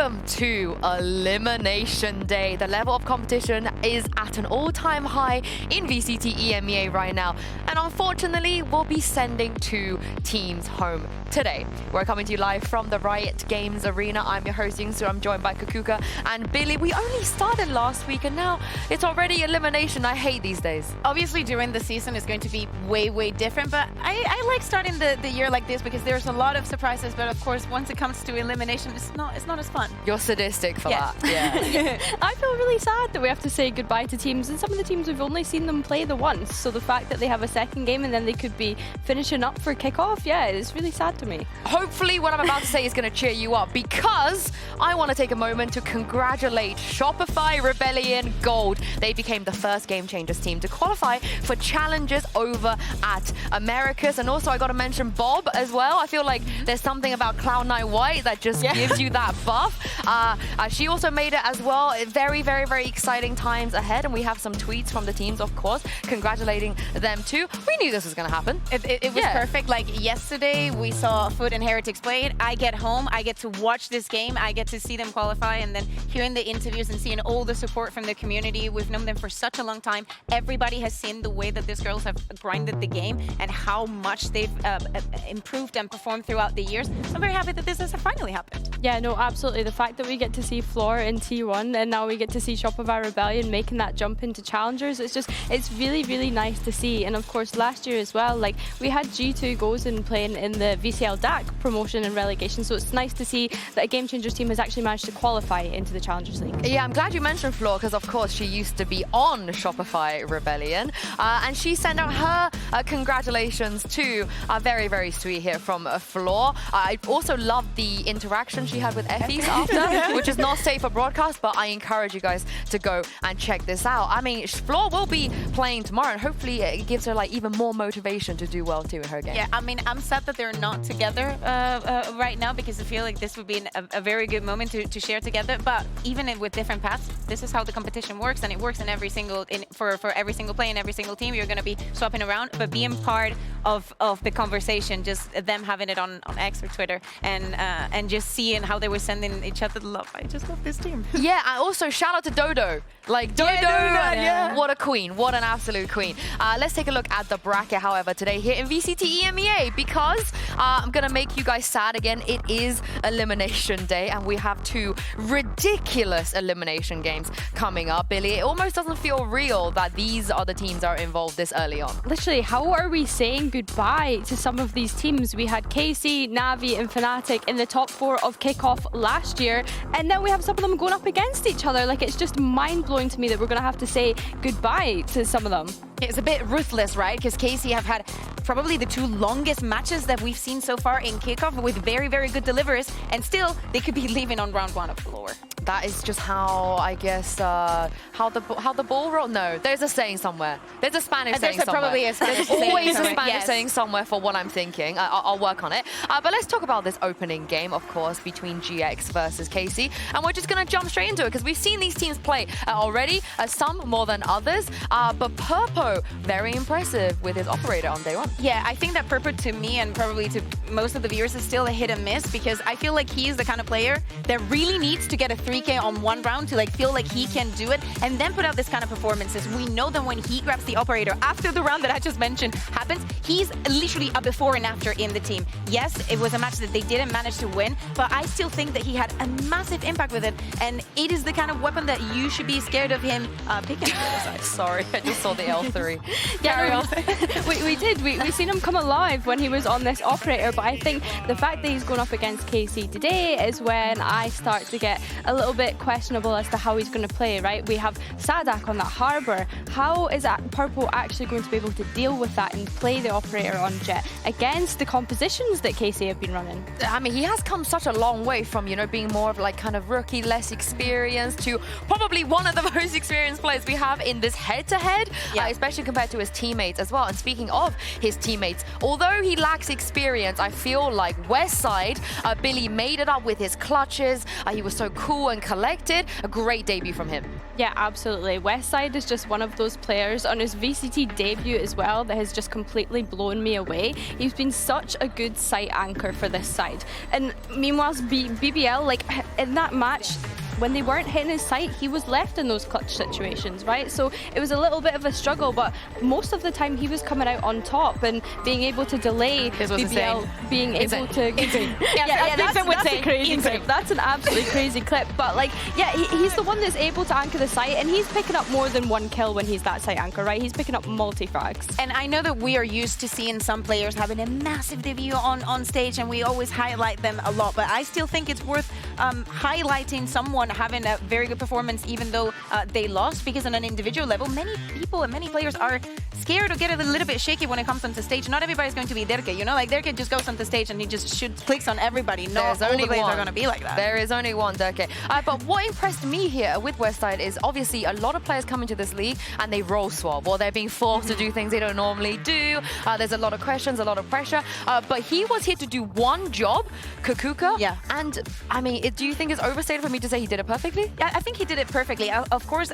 Welcome to Elimination Day. The level of competition is at an all-time high in VCT EMEA right now. And unfortunately, we'll be sending 2 teams home today. We're coming to you live from the Riot Games Arena. I'm your host, Engh, I'm joined by Kukuka and Billy. We only started last week and now it's already elimination. I hate these days. Obviously, during the season is going to be way different, but I like starting the year like this because there's a lot of surprises, but of course, once it comes to elimination, it's not as fun. You're sadistic for that. Yeah. I feel really sad that we have to say goodbye to teams, and some of the teams we've only seen them play the once, so the fact that they have a second game and then they could be finishing up for Kickoff, yeah, it's really sad to me. Hopefully what I'm about to say is going to cheer you up, because I want to take a moment to congratulate Shopify Rebellion Gold. They became the first Game Changers team to qualify for challenges over at Americas. And also I got to mention Bob as well. I feel like there's something about Cloud9 White that just gives you that buff. She also made it as well. Very exciting times ahead, and we have some tweets from the teams, of course, congratulating them too. We knew this was going to happen. It was perfect. Like yesterday, we saw Foot and Heretics play it. I get home, I get to watch this game, I get to see them qualify, and then hearing the interviews and seeing all the support from the community. We've known them for such a long time. Everybody has seen the way that these girls have grinded the game and how much they've improved and performed throughout the years. So I'm very happy that this has finally happened. Yeah, no, absolutely. The fact that we get to see Floor in T1 and now we get to see Shopify Rebellion making that jump into challengers, it's really nice to see. And of course, last year as well, like we had G2 Gozen playing in the VCL DAC promotion and relegation, so it's nice to see that a Game Changers team has actually managed to qualify into the Challengers League. Yeah, I'm glad you mentioned Floor, because of course she used to be on Shopify Rebellion, and she sent out her congratulations too. Very sweet here from Floor. I also loved the interaction she had with Effie's after, which is not safe for broadcast, but I encourage you guys to go and check this out. I mean, Floor will be playing tomorrow, and hopefully it gives her like even more motivation to do well too in her game. Yeah, I mean, I'm sad that they're not together right now, because I feel like this would be a very good moment to share together. But even with different paths, this is how the competition works, and it works in every single for every single play in every single team. You're going to be swapping around, but being part of the conversation, just them having it on X or Twitter, and just seeing how they were sending each other love. I just love this team. Yeah, and also shout out to Dodo. Like Dodo, what a queen, what an absolute queen. Let's take a look at the bracket, however, today here in VCT EMEA, because I'm gonna make you guys sad again. It is Elimination Day, and we have 2 ridiculous elimination games coming up. Billy, it almost doesn't feel real that these are the teams that are involved this early on. Literally, how are we saying goodbye to some of these teams? We had KC, Navi, and Fnatic in the top 4 of Kickoff last year, and now we have some of them going up against each other. Like, it's just mind-blowing to me that we're going to have to say goodbye to some of them. It's a bit ruthless, right? Because KC have had probably the 2 longest matches that we've seen so far in Kickoff, with very good deliveries, and still they could be leaving on round 1 of Floor. That is just how, I guess, how the ball roll. No, there's a saying somewhere. There's a Spanish saying somewhere. Probably a Spanish saying. Always a Spanish saying somewhere for what I'm thinking. I'll work on it. But let's talk about this opening game, of course, between GX versus KC. And we're just going to jump straight into it, because we've seen these teams play already, some more than others. But Purpo, very impressive with his operator on day 1. Yeah, I think that Purpo, to me and probably to most of the viewers, is still a hit and miss, because I feel like he's the kind of player that really needs to get a 3K on 1 round to like feel like he can do it, and then put out this kind of performances. We know that when he grabs the operator after the round that I just mentioned happens, he's literally a before and after in the team. Yes, it was a match that they didn't manage to win, but I still think that he had a massive impact with it, and it is the kind of weapon that you should be scared of him picking. Sorry, I just saw the L3. Carry on. we did. We seen him come alive when he was on this operator, but I think the fact that he's going up against KC today is when I start to get a little bit questionable as to how he's going to play, right? We have Sadak on that Harbor. How is that Purple actually going to be able to deal with that and play the operator on Jet against the compositions that KC have been running? I mean, he has come such a long way from, you know, being more of like kind of rookie, less experienced, to probably one of the most experienced players we have in this head-to-head, especially compared to his teammates as well. And speaking of his teammates, although he lacks experience, I feel like Westside, Billy made it up with his clutches. He was so cool and collected. A great debut from him. Yeah, absolutely. Westside is just one of those players on his VCT debut as well that has just completely blown me away. He's been such a good site anchor for this side. And meanwhile, BBL, like in that match, when they weren't hitting his sight, he was left in those clutch situations, right? So it was a little bit of a struggle, but most of the time he was coming out on top and being able to delay BBL being able to... That's a crazy clip. That's an absolutely crazy clip. But like, yeah, he's the one that's able to anchor the site, and he's picking up more than one kill when he's that site anchor, right? He's picking up multi-frags. And I know that we are used to seeing some players having a massive debut on stage, and we always highlight them a lot, but I still think it's worth highlighting someone having a very good performance even though they lost, because on an individual level, many people and many players are scared or get a little bit shaky when it comes onto stage. Not everybody's going to be Derke, you know? Like, Derke just goes onto stage and he just clicks on everybody. Not all the players are going to be like that. There is only one Derke. But what impressed me here with Westside is obviously a lot of players come into this league and they role swap, or they're being forced to do things they don't normally do. There's a lot of questions, a lot of pressure. But he was here to do one job, Kakuka. Yeah. And I mean, do you think it's overstated for me to say he did it perfectly? Yeah, I think he did it perfectly. Of course,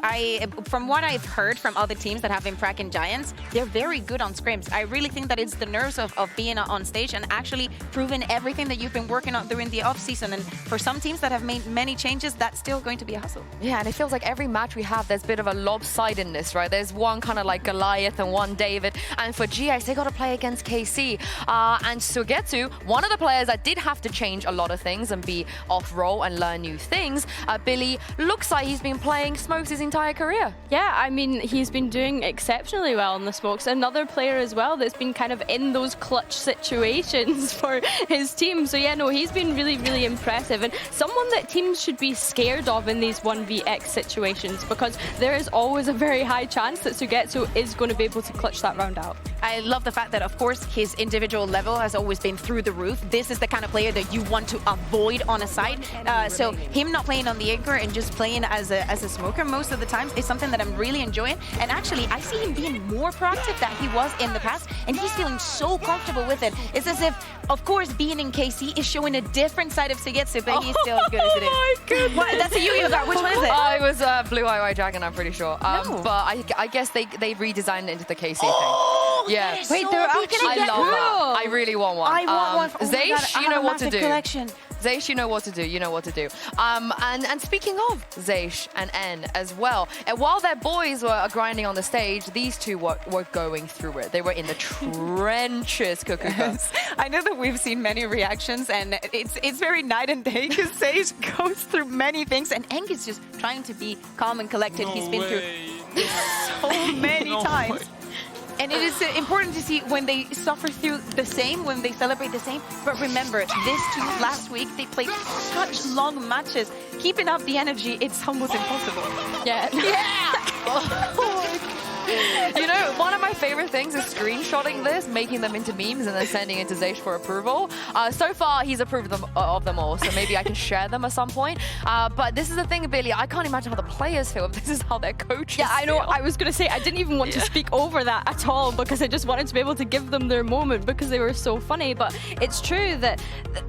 from what I've heard from other teams that have been fracking Giants, they're very good on scrims. I really think that it's the nerves of being on stage and actually proving everything that you've been working on during the off season. And for some teams that have made many changes, that's still going to be a hustle. Yeah, and it feels like every match we have, there's a bit of a lopsidedness, right? There's one kind of like Goliath and one David. And for GX, they got to play against KC. And Sugetsu, one of the players that did have to change a lot of things and be off role and learn new things, Billy looks like he's been playing smokes his entire career. Yeah, I mean, he's been doing exceptionally well in the smokes. Another player as well that's been kind of in those clutch situations for his team. So yeah, no, he's been really, really impressive, and someone that teams should be scared of in these 1vx situations, because there is always a very high chance that Sugetsu is going to be able to clutch that round out. I love the fact that, of course, his individual level has always been through the roof. This is the kind of player that you want to avoid on a side. So him not playing on the anchor and just playing as a smoker most of the time is something that I'm really enjoying. And actually, I see him being more proactive than he was in the past, and he's feeling so comfortable with it. It's as if, of course, being in KC is showing a different side of Sugetsu, but he's still as good as it is. Oh my goodness. What? That's a Yu-Gi-Oh card. Which one is it? It was Blue Eye White Dragon, I'm pretty sure. No. But I guess they redesigned it into the KC thing. Yeah. Wait, so they're big. actually I love that. I really want one. I want one. Oh my God, Zeish, you know what to do. Collection. Zeish, you know what to do. You know what to do. And speaking of Zeish and Engh as well, and while their boys were grinding on the stage, these two were going through it. They were in the trenches, Kakuka. Yes. I know that we've seen many reactions, and it's very night and day, because Zeish goes through many things, and Engh is just trying to be calm and collected. He's been through so many times. And it is important to see when they suffer through the same, when they celebrate the same. But remember, this too, last week, they played such long matches. Keeping up the energy, it's almost impossible. Yeah. You know, one of my favorite things is screenshotting this, making them into memes, and then sending it to Zeish for approval. So far, he's approved of them all, so maybe I can share them at some point. But this is the thing, Billy, I can't imagine how the players feel if this is how their coaches Yeah, I know. feel. I was going to say, I didn't even want to speak over that at all, because I just wanted to be able to give them their moment because they were so funny. But it's true that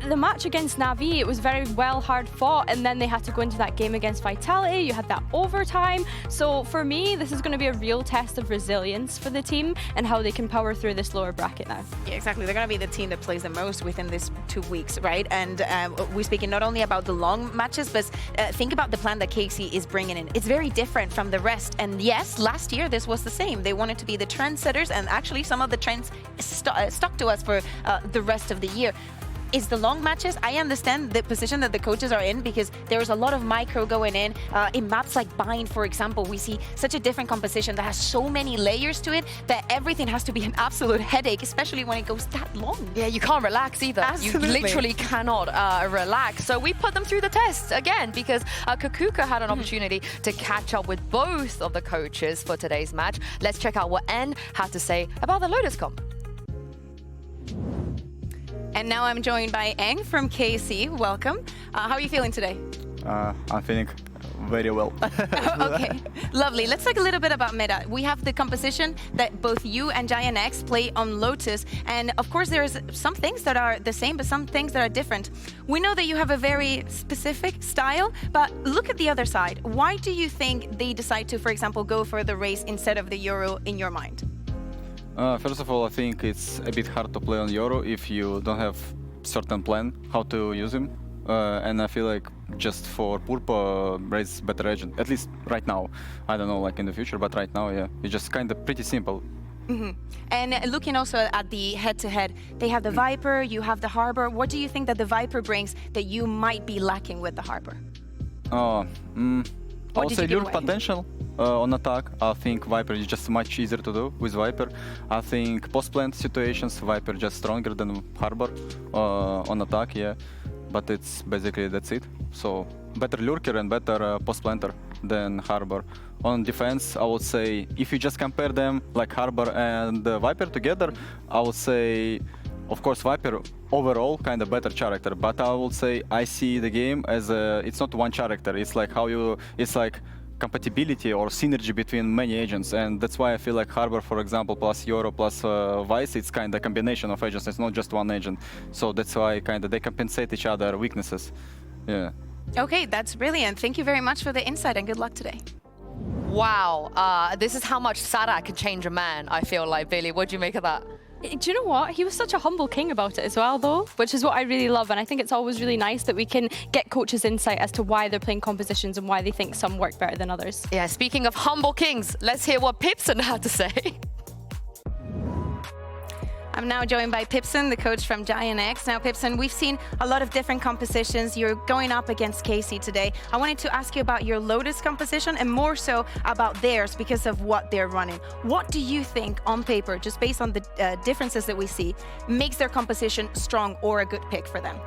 the match against Na'Vi, it was very well hard fought, and then they had to go into that game against Vitality. You had that overtime. So for me, this is going to be a real test of resilience for the team and how they can power through this lower bracket now. Yeah, exactly. They're going to be the team that plays the most within this 2 weeks, right? And we're speaking not only about the long matches, but think about the plan that KC is bringing in. It's very different from the rest. And yes, last year this was the same. They wanted to be the trendsetters, and actually some of the trends stuck to us for the rest of the year. Is the long matches. I understand the position that the coaches are in, because there's a lot of micro going in maps like Bind, for example. We see such a different composition that has so many layers to it that everything has to be an absolute headache, especially when it goes that long. Yeah, you can't relax either. Absolutely. You literally cannot relax. So we put them through the test again, because Kakuka had an opportunity to catch up with both of the coaches for today's match. Let's check out what Engh had to say about the Lotus comp. And now I'm joined by Engh from KC. Welcome. How are you feeling today? I'm feeling very well. Okay, lovely. Let's talk a little bit about meta. We have the composition that both you and Giant X play on Lotus, and of course there's some things that are the same, but some things that are different. We know that you have a very specific style, but look at the other side. Why do you think they decide to, for example, go for the race instead of the Euro in your mind? First of all, I think it's a bit hard to play on Euro if you don't have certain plan how to use him. And I feel like just for Purpo, Raze better agent, at least right now. I don't know, like in the future, but right now, yeah, it's just kind of pretty simple. Mm-hmm. And looking also at the head-to-head, they have the Viper, you have the Harbor. What do you think that the Viper brings that you might be lacking with the Harbor? I would say lure away? potential on attack. I think Viper is just much easier to do with Viper. I think post-plant situations, Viper just stronger than Harbor on attack, yeah. But it's basically that's it. So better lurker and better post-planter than Harbor. On defense, I would say if you just compare them like Harbor and Viper together, I would say, of course, Viper overall kind of better character. But I would say I see the game as it's not one character. It's like it's like compatibility or synergy between many agents, and that's why I feel like Harbor, for example, plus Euro plus Vice, it's kind of combination of agents. It's not just one agent, so that's why kind of they compensate each other weaknesses. Yeah. Okay, that's brilliant. Thank you very much for the insight and good luck today. Wow, this is how much Sadak can change a man, I feel like. Billy, what do you make of that? Do you know what? He was such a humble king about it as well, though, which is what I really love. And I think it's always really nice that we can get coaches' insight as to why they're playing compositions and why they think some work better than others. Yeah, speaking of humble kings, let's hear what pipson had to say. I'm now joined by Pipson, the coach from Giant X. Now, Pipson, we've seen a lot of different compositions. You're going up against Casey today. I wanted to ask you about your Lotus composition and more so about theirs because of what they're running. What do you think on paper, just based on the differences that we see, makes their composition strong or a good pick for them?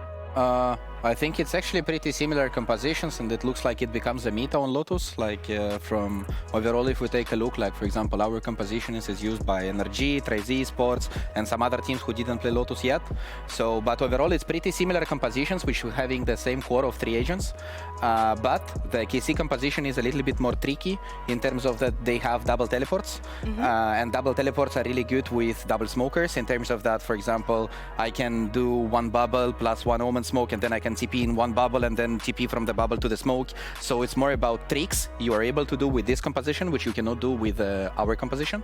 I think it's actually pretty similar compositions, and it looks like it becomes a meta on Lotus. Like from overall, if we take a look, like for example, our composition is used by NRG, Trazy Sports, and some other teams who didn't play Lotus yet. So, but overall, it's pretty similar compositions, which are having the same core of 3 agents. But the KC composition is a little bit more tricky in terms of that they have double teleports, and double teleports are really good with double smokers. In terms of that, for example, I can do 1 bubble plus 1 omen smoke, and then I can TP in 1 bubble and then TP from the bubble to the smoke. So it's more about tricks you are able to do with this composition, which you cannot do with our composition.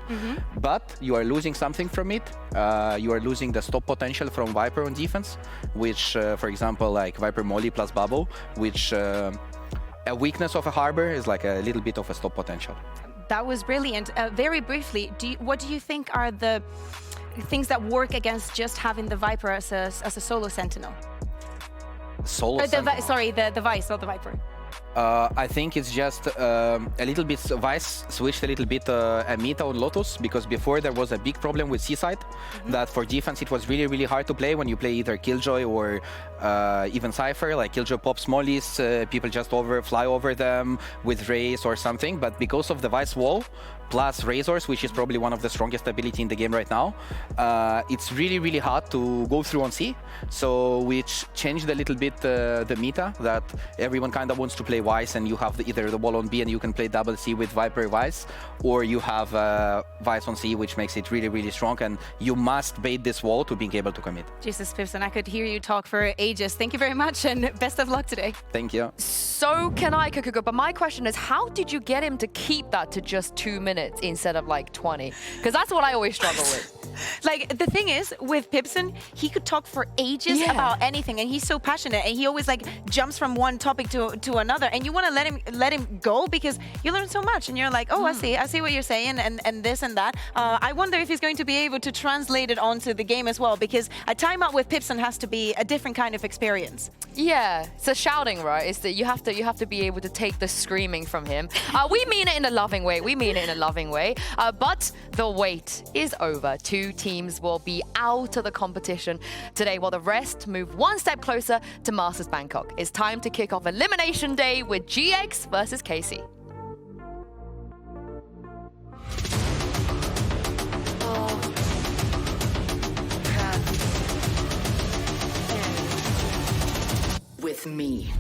But you are losing something from it. You are losing the stop potential from Viper on defense, which, for example, like Viper Molly plus bubble, which a weakness of a Harbor is like a little bit of a stop potential. That was brilliant. Very briefly, what do you think are the things that work against just having the Viper as a solo sentinel? Solo sentinel. Sorry, the Vice, not the Viper. I think it's just a little bit, Vice switched a little bit a meta on Lotus, because before there was a big problem with Seaside, that for defense it was really, really hard to play when you play either Killjoy or even Cypher. Like Killjoy pops mollies, people just fly over them with Raze or something, but because of the Vice wall, plus Razors, which is probably one of the strongest ability in the game right now, it's really, really hard to go through on C. So which changed a little bit the meta, that everyone kind of wants to play Vice, and you have either the wall on B and you can play double C with Viper Vice, or you have Vice on C, which makes it really, really strong, and you must bait this wall to being able to commit. Jesus, Pipson, I could hear you talk for ages. Thank you very much, and best of luck today. Thank you. So can I, Kukuga, but my question is, how did you get him to keep that to just 2 minutes instead of like 20? Because that's what I always struggle with. Like, the thing is, with Pipson, he could talk for ages about anything, and he's so passionate, and he always like jumps from one topic to another, and you want to let him go because you learn so much, and you're like, oh, I see what you're saying, and this and that. I wonder if he's going to be able to translate it onto the game as well, because a timeout with Pipson has to be a different kind of experience. Yeah, it's a shouting, right? It's that you have to be able to take the screaming from him. We mean it in a loving way. But the wait is over. 2 teams will be out of the competition today, while the rest move 1 step closer to Masters Bangkok. It's time to kick off Elimination Day with GX versus KC. With me.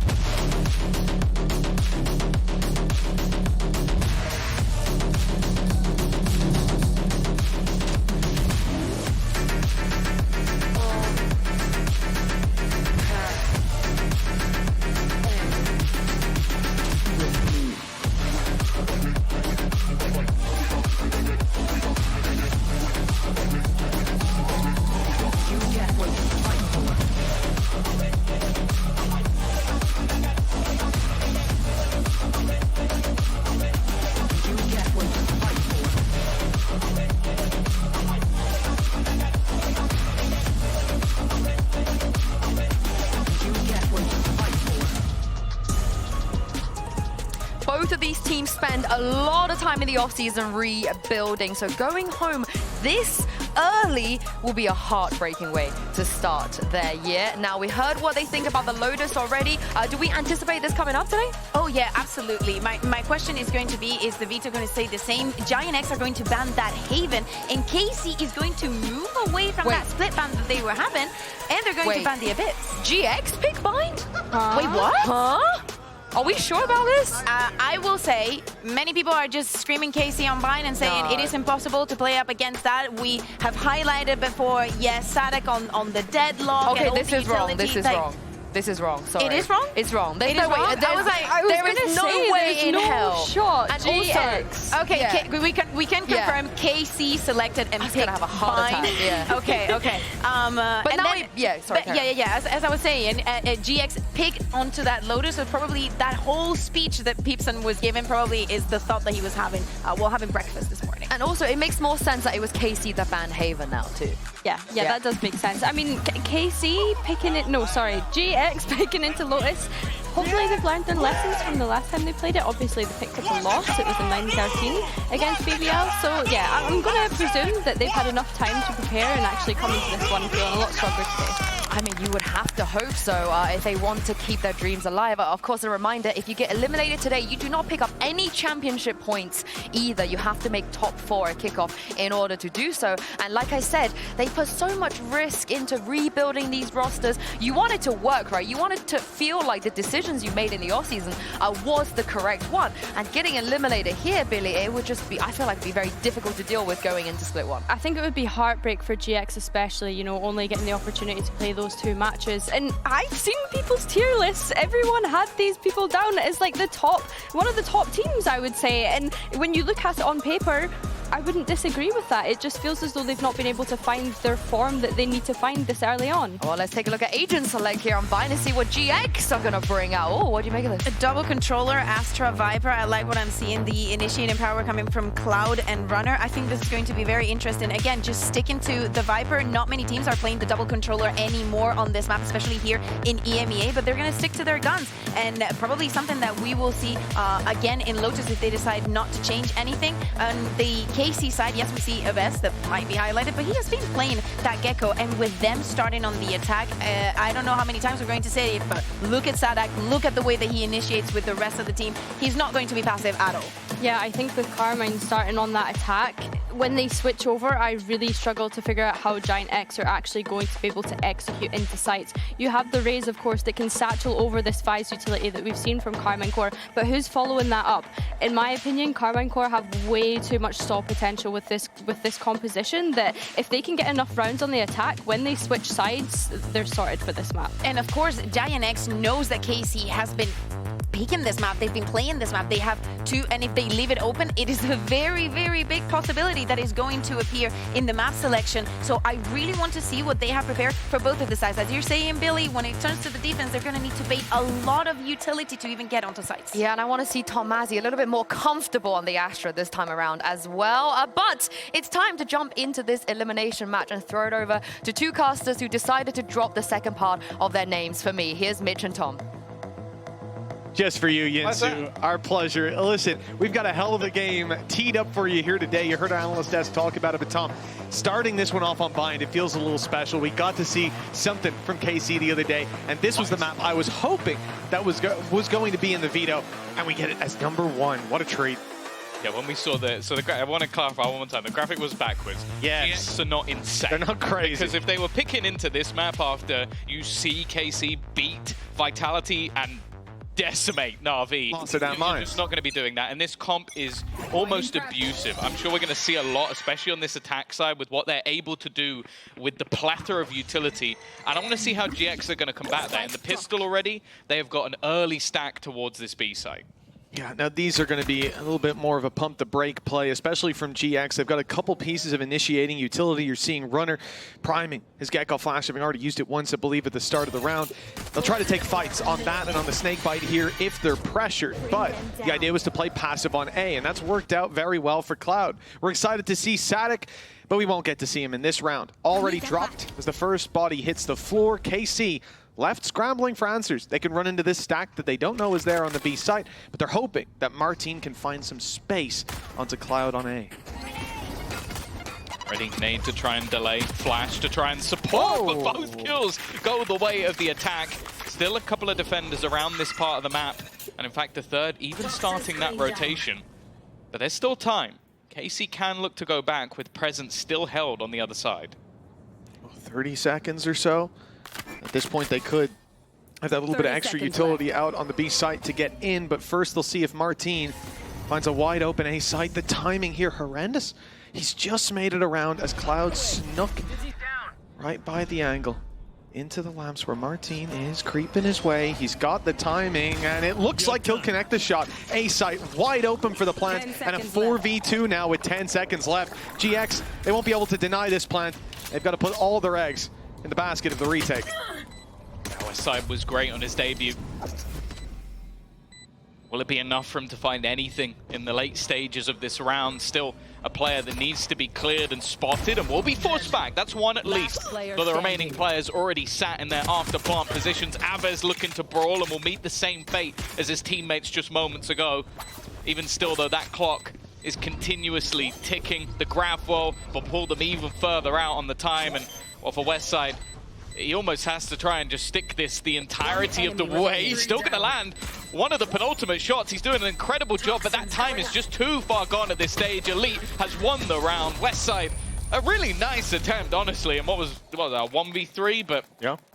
a lot of time in the offseason rebuilding, so going home this early will be a heartbreaking way to start their year. Now, we heard what they think about the Lotus already. Do we anticipate this coming up today? Oh yeah, absolutely. My question is going to be, is the veto going to say the same? Giant X are going to ban that Haven, and KC is going to move away from that split ban that they were having, and they're going to ban the Abyss. GX pick bind? Wait, what? Huh? Are we sure about this? I will say, many people are just screaming KC on bind and saying it is impossible to play up against that. We have highlighted before, yes, Sadek on the deadlock. Okay, and this is wrong. This is wrong. This is wrong. Sorry. It is wrong? It's wrong. There's It no is way. wrong? There is no way in hell. Shot. And GX. also, Okay, we can confirm KC selected and I was picked gonna have a heart bind. attack. Yeah. Okay. But and now, then, sorry. As I was saying, GX picked onto that Lotus, so probably that whole speech that pipson was given probably is the thought that he was having while having breakfast this morning. And also, it makes more sense that it was KC that banned Haven now too. Yeah, that does make sense. I mean, KC picking it, no, sorry, GX picking into Lotus. Hopefully they've learned their lessons from the last time they played it. Obviously they picked up a loss. It was a 9-13 against BBL. So yeah, I'm going to presume that they've had enough time to prepare and actually come into this one feeling a lot stronger today. I mean, you would have to hope so if they want to keep their dreams alive. Of course, a reminder, if you get eliminated today, you do not pick up any championship points either. You have to make top 4 at Kickoff in order to do so. And like I said, they put so much risk into rebuilding these rosters. You want it to work, right? You want it to feel like the decisions you made in the offseason was the correct one. And getting eliminated here, Billy, it would just be, I feel like it'd be very difficult to deal with going into Split 1. I think it would be heartbreak for GX especially, you know, only getting the opportunity to play those 2 matches. And I've seen people's tier lists. Everyone had these people down as like the top, one of the top teams, I would say. And when you look at it on paper, I wouldn't disagree with that. It just feels as though they've not been able to find their form that they need to find this early on. Well, let's take a look at Agent Select here on Vine and see what GX are going to bring out. Oh, what do you make of this? A double controller, Astra, Viper. I like what I'm seeing. The initiating power coming from Cloud and Runner. I think this is going to be very interesting. Again, just sticking to the Viper. Not many teams are playing the double controller anymore on this map, especially here in EMEA, but they're going to stick to their guns. And probably something that we will see again in Lotus if they decide not to change anything. On the KC side, yes, we see Abyss that might be highlighted, but he has been playing that Gecko, and with them starting on the attack, I don't know how many times we're going to say it, but look at Sadak, look at the way that he initiates with the rest of the team. He's not going to be passive at all. Yeah, I think with Karmine starting on that attack, when they switch over, I really struggle to figure out how Giant X are actually going to be able to execute into sites. You have the Raze, of course, that can satchel over this Fizz utility that we've seen from Karmine Corp, but who's following that up? In my opinion, Karmine Corp have way too much stall potential with this composition that if they can get enough rounds on the attack, when they switch sides, they're sorted for this map. And of course, Giant X knows that KC has been picking this map. They've been playing this map. They have 2, and if they leave it open, it is a very, very big possibility that is going to appear in the map selection. So I really want to see what they have prepared for both of the sides. As you're saying, Billy, when it turns to the defense, they're going to need to bait a lot of utility to even get onto sites. Yeah, and I want to see Tomazi a little bit more comfortable on the Astra this time around as well. But it's time to jump into this elimination match and throw it over to 2 casters who decided to drop the second part of their names for me. Here's Mitch and Tom. Just for you, Yinsu. Our pleasure. Listen, we've got a hell of a game teed up for you here today. You heard our analyst desk talk about it, but Tom, starting this one off on Bind, it feels a little special. We got to see something from KC the other day, and this was the map I was hoping that was going to be in the veto, and we get it as #1. What a treat. Yeah, when we saw I want to clarify one more time. The graphic was backwards. Yes. GX are not insane. They're not crazy. Because if they were picking into this map after you see KC beat Vitality and decimate Na'Vi, So that you're just not going to be doing that. And this comp is almost abusive. I'm sure we're going to see a lot, especially on this attack side, with what they're able to do with the plethora of utility. And I want to see how GX are going to combat that. In the pistol already, they have got an early stack towards this B site. Yeah, now these are going to be a little bit more of a pump the brake play, especially from GX. They've got a couple pieces of initiating utility. You're seeing Runner priming his Gecko Flash, having already used it once, I believe, at the start of the round. They'll try to take fights on that and on the snake bite here if they're pressured. But the idea was to play passive on A, and that's worked out very well for Cloud. We're excited to see Sadik, but we won't get to see him in this round. Already dropped as the first body hits the floor. KC left scrambling for answers. They can run into this stack that they don't know is there on the B site, but they're hoping that Martin can find some space onto Cloud on A. Ready, nade to try and delay, flash to try and support, but both kills go the way of the attack. Still a couple of defenders around this part of the map, and in fact the third even starting that rotation. But there's still time. KC can look to go back with presence still held on the other side. 30 seconds or so. At this point they could have that little bit of extra utility out on the B site to get in, but first they'll see if Martin finds a wide open A site. The timing here horrendous. He's just made it around as Cloud snuck right by the angle into the lamps where Martin is creeping his way. He's got the timing, and it looks like he'll connect the shot. A site wide open for the plant, and a 4v2 now with 10 seconds left. GX, they won't be able to deny this plant. They've got to put all their eggs in the basket of the retake. Westside was great on his debut. Will it be enough for him to find anything in the late stages of this round? Still a player that needs to be cleared and spotted and will be forced back. That's one at least. But the remaining players already sat in their after plant positions. Aves looking to brawl and will meet the same fate as his teammates just moments ago. Even still though, that clock is continuously ticking. The grab will pull them even further out on the time, and well, for Westside, he almost has to try and just stick this the entirety of the way. He's still going to land one of the penultimate shots. He's doing an incredible job, but that time is just too far gone at this stage. Elite has won the round. Westside, a really nice attempt, honestly, and what was that, 1v3, but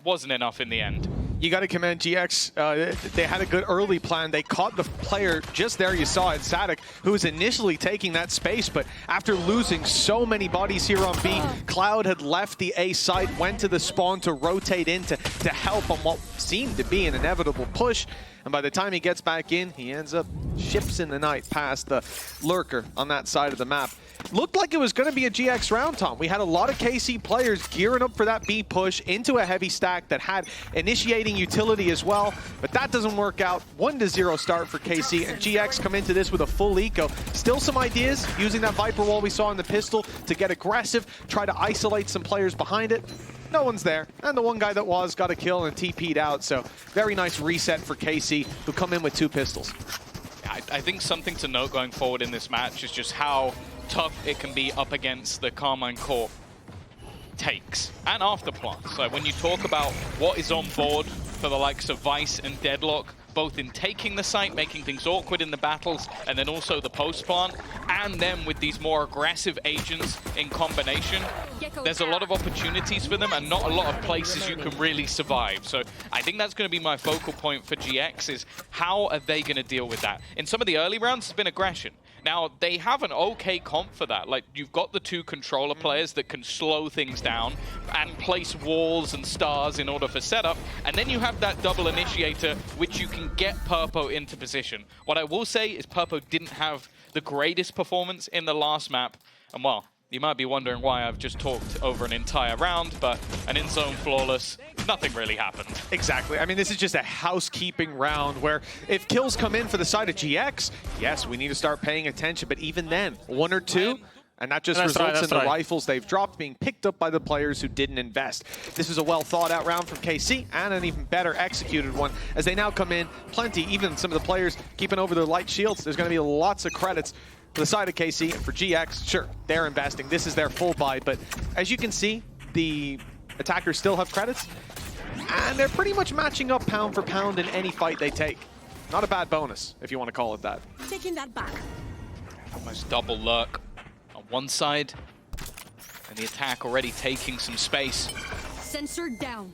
wasn't enough in the end. You got to commend GX. They had a good early plan. They caught the player just there. You saw it, Sadek, who was initially taking that space, but after losing so many bodies here on B, Cloud had left the A site, went to the spawn to rotate in to help on what seemed to be an inevitable push. And by the time he gets back in, he ends up ships in the night past the lurker on that side of the map. Looked like it was going to be a GX round, Tom. We had a lot of KC players gearing up for that B push into a heavy stack that had initiating utility as well, but that doesn't work out. 1-0 start for KC, and GX come into this with a full eco. Still some ideas, using that Viper wall we saw in the pistol to get aggressive, try to isolate some players behind it. No one's there, and the one guy that was got a kill and TP'd out, so very nice reset for KC, who come in with 2 pistols. I think something to note going forward in this match is just how tough it can be up against the Karmine Corp takes and after plant. So when you talk about what is on board for the likes of Vice and Deadlock, both in taking the site, making things awkward in the battles, and then also the post plant, and then with these more aggressive agents in combination, there's a lot of opportunities for them and not a lot of places you can really survive. So I think that's going to be my focal point for GX, is how are they going to deal with that? In some of the early rounds, it's been aggression. Now, they have an okay comp for that. Like, you've got the 2 controller players that can slow things down and place walls and stars in order for setup, and then you have that double initiator, which you can get Purpo into position. What I will say is Purpo didn't have the greatest performance in the last map, and well, you might be wondering why I've just talked over an entire round, but an in-zone flawless, nothing really happened. Exactly. I mean, this is just a housekeeping round where if kills come in for the side of GX, yes, we need to start paying attention, but even then, 1 or 2, and that just results in the rifles they've dropped being picked up by the players who didn't invest. This is a well-thought-out round from KC, and an even better executed one, as they now come in plenty, even some of the players keeping over their light shields. There's going to be lots of credits for the side of KC. For GX, sure, they're investing. This is their full buy, but as you can see, the attackers still have credits, and they're pretty much matching up pound for pound in any fight they take. Not a bad bonus, if you want to call it that. Taking that back. Almost double lurk on one side, and the attack already taking some space. Sensor down.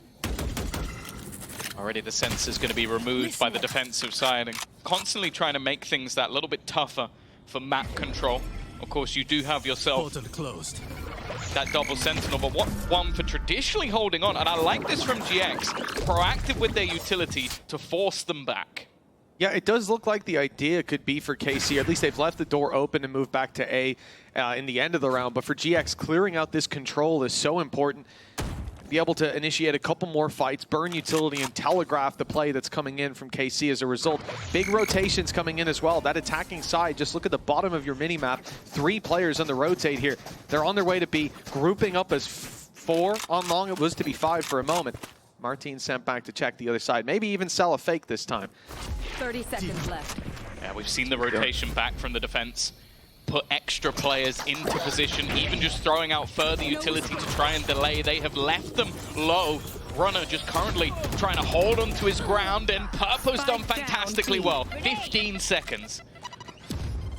Already the sensor's going to be removed by the defensive side, and constantly trying to make things that little bit tougher for map control. Of course, you do have yourself that double sentinel, but one for traditionally holding on, and I like this from GX, proactive with their utility to force them back. Yeah, it does look like the idea could be for KC, at least they've left the door open and moved back to A in the end of the round, but for GX, clearing out this control is so important. Be able to initiate a couple more fights, burn utility, and telegraph the play that's coming in from KC as a result. Big rotations coming in as well. That attacking side, just look at the bottom of your mini-map. 3 players on the rotate here. They're on their way to be grouping up as 4 on long. It was to be 5 for a moment. Martin sent back to check the other side. Maybe even sell a fake this time. 30 seconds left. Yeah, we've seen the rotation back from the defense. Put extra players into position, even just throwing out further utility to try and delay. They have left them low. Runner just currently trying to hold onto his ground, and Purpo's done fantastically well. 15 seconds.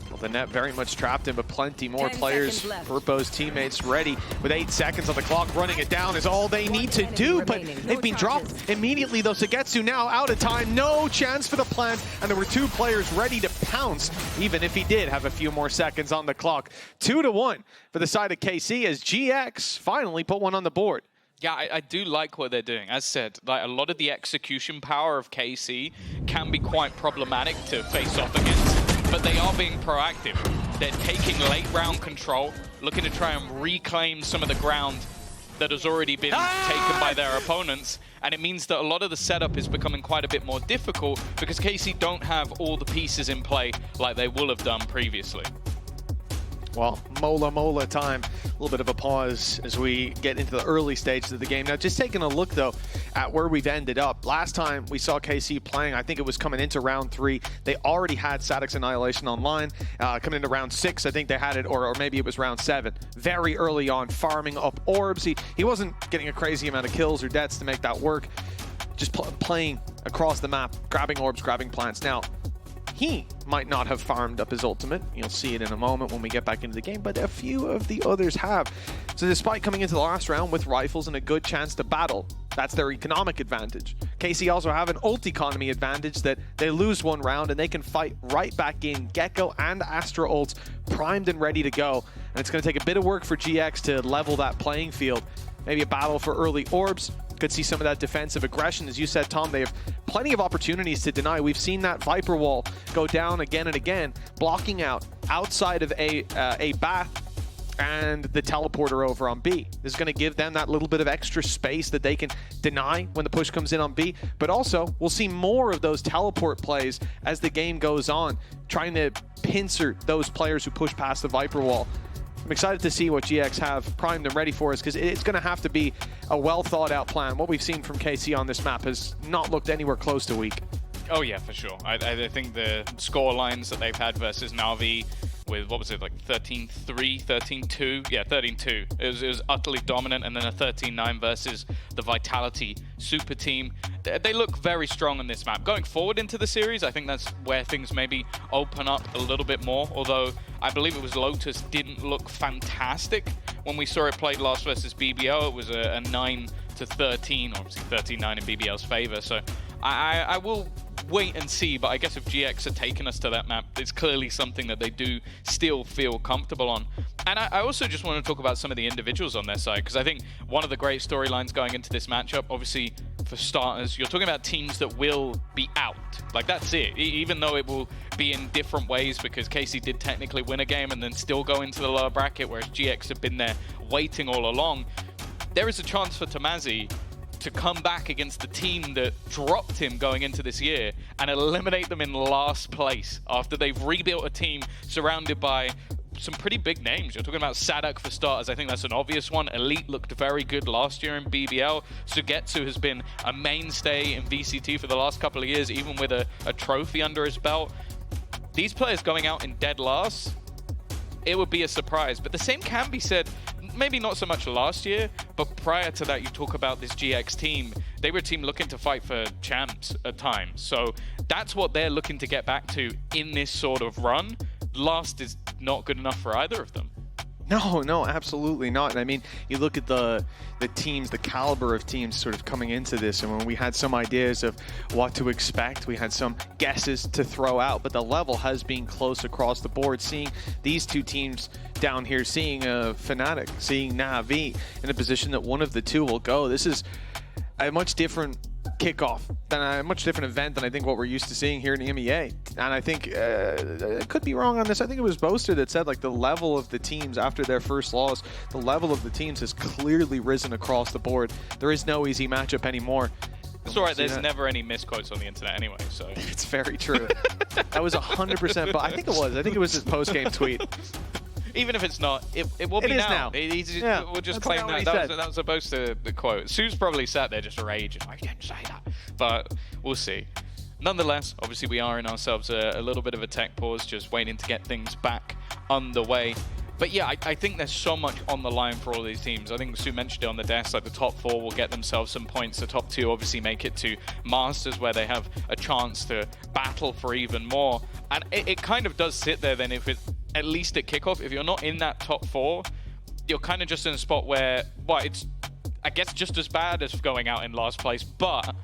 Well, the net very much trapped him, but plenty more 10 players. seconds left. Purpo's teammates ready with 8 seconds on the clock. Running it down is all they need to do, but they've been dropped immediately, though. Sugetsu now out of time. No chance for the plant, and there were 2 players ready to pounce, even if he did have a few more seconds on the clock. 2-1 for the side of KC as GX finally put one on the board. Yeah, I do like what they're doing. As said, like, a lot of the execution power of KC can be quite problematic to face off against, but they are being proactive. They're taking late round control, looking to try and reclaim some of the ground that has already been taken by their opponents, and it means that a lot of the setup is becoming quite a bit more difficult because KC don't have all the pieces in play like they will have done previously. Well, Mola time. A little bit of a pause as we get into the early stages of the game. Now, just taking a look, though, at where we've ended up. Last time we saw KC playing, I think it was coming into round 3. They already had Static's Annihilation online. Coming into round 6, I think they had it, or maybe it was round 7. Very early on, farming up orbs. He wasn't getting a crazy amount of kills or deaths to make that work. Just playing across the map, grabbing orbs, grabbing plants. Now, he might not have farmed up his ultimate. You'll see it in a moment when we get back into the game, but a few of the others have. So despite coming into the last round with rifles and a good chance to battle, that's their economic advantage. KC also have an ult economy advantage that they lose one round and they can fight right back in. Gecko and Astra ults primed and ready to go. And it's going to take a bit of work for GX to level that playing field. Maybe a battle for early orbs. Could see some of that defensive aggression. As you said, Tom, they have plenty of opportunities to deny. We've seen that Viper wall go down again and again, blocking out outside of a bath and the teleporter over on B. This is going to give them that little bit of extra space that they can deny when the push comes in on B. But also, we'll see more of those teleport plays as the game goes on, trying to pincer those players who push past the Viper wall. I'm excited to see what GX have primed and ready for us, because it's going to have to be a well thought out plan. What we've seen from KC on this map has not looked anywhere close to weak. Oh yeah, for sure. I think the score lines that they've had versus Na'Vi with, what was it, like 13-3, 13-2? Yeah, 13-2. It was utterly dominant, and then a 13-9 versus the Vitality super team. They look very strong on this map. Going forward into the series, I think that's where things maybe open up a little bit more, although I believe it was Lotus didn't look fantastic. When we saw it played last versus BBL, it was a 9-13, obviously 13-9 in BBL's favor, so I will wait and see, but I guess if GX are taking us to that map, it's clearly something that they do still feel comfortable on. And I also just want to talk about some of the individuals on their side, because I think one of the great storylines going into this matchup, obviously, for starters, you're talking about teams that will be out. Like, that's it. Even though it will be in different ways, because KC did technically win a game and then still go into the lower bracket, whereas GX have been there waiting all along. There is a chance for Tamazi to come back against the team that dropped him going into this year and eliminate them in last place after they've rebuilt a team surrounded by some pretty big names. You're talking about Sadak for starters. I think that's an obvious one. Elite looked very good last year in BBL. Sugetsu has been a mainstay in VCT for the last couple of years, even with a trophy under his belt. These players going out in dead last, it would be a surprise. But the same can be said, maybe not so much last year, but prior to that, you talk about this GX team. They were a team looking to fight for champs at times. So that's what they're looking to get back to in this sort of run. Last is not good enough for either of them. No, absolutely not. And I mean, you look at the teams, the caliber of teams sort of coming into this, and when we had some ideas of what to expect, we had some guesses to throw out, but the level has been close across the board. Seeing these two teams down here, seeing Fnatic, seeing Na'Vi in a position that one of the two will go, this is a much different kickoff, than a much different event than I think what we're used to seeing here in EMEA. And I think, I could be wrong on this, I think it was Boaster that said like the level of the teams after their first loss, the level of the teams has clearly risen across the board. There is no easy matchup anymore. It's alright, there's never any misquotes on the internet anyway, so. It's very true. That was 100%, but I think it was his post-game tweet. Even if it's not, it will be is now. now. We'll just That's claim not that. what he That said. was supposed to the quote. Sue's probably sat there just raging. I didn't say that. But we'll see. Nonetheless, obviously we are in ourselves a little bit of a tech pause, just waiting to get things back underway. But yeah, I think there's so much on the line for all these teams. I think Sue mentioned it on the desk, like the top 4 will get themselves some points. The top 2 obviously make it to Masters, where they have a chance to battle for even more. And it kind of does sit there then, if it, at least at Kickoff, if you're not in that top 4, you're kind of just in a spot where, well, it's, I guess, just as bad as going out in last place, but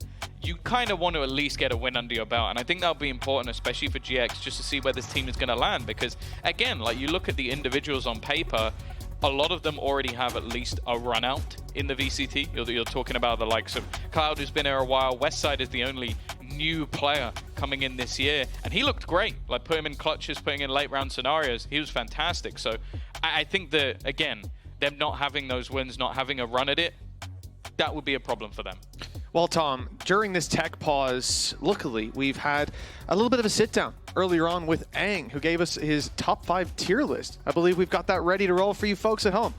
you kind of want to at least get a win under your belt. And I think that'll be important, especially for GX, just to see where this team is going to land. Because, again, like you look at the individuals on paper, a lot of them already have at least a run out in the VCT. You're talking about the likes of Cloud, who's been there a while. Westside is the only new player coming in this year. And he looked great. Like, put him in clutches, putting in late round scenarios. He was fantastic. So I think that, again, them not having those wins, not having a run at it, that would be a problem for them. Well, Tom, during this tech pause, luckily, we've had a little bit of a sit-down earlier on with Engh, who gave us his top 5 tier list. I believe we've got that ready to roll for you folks at home.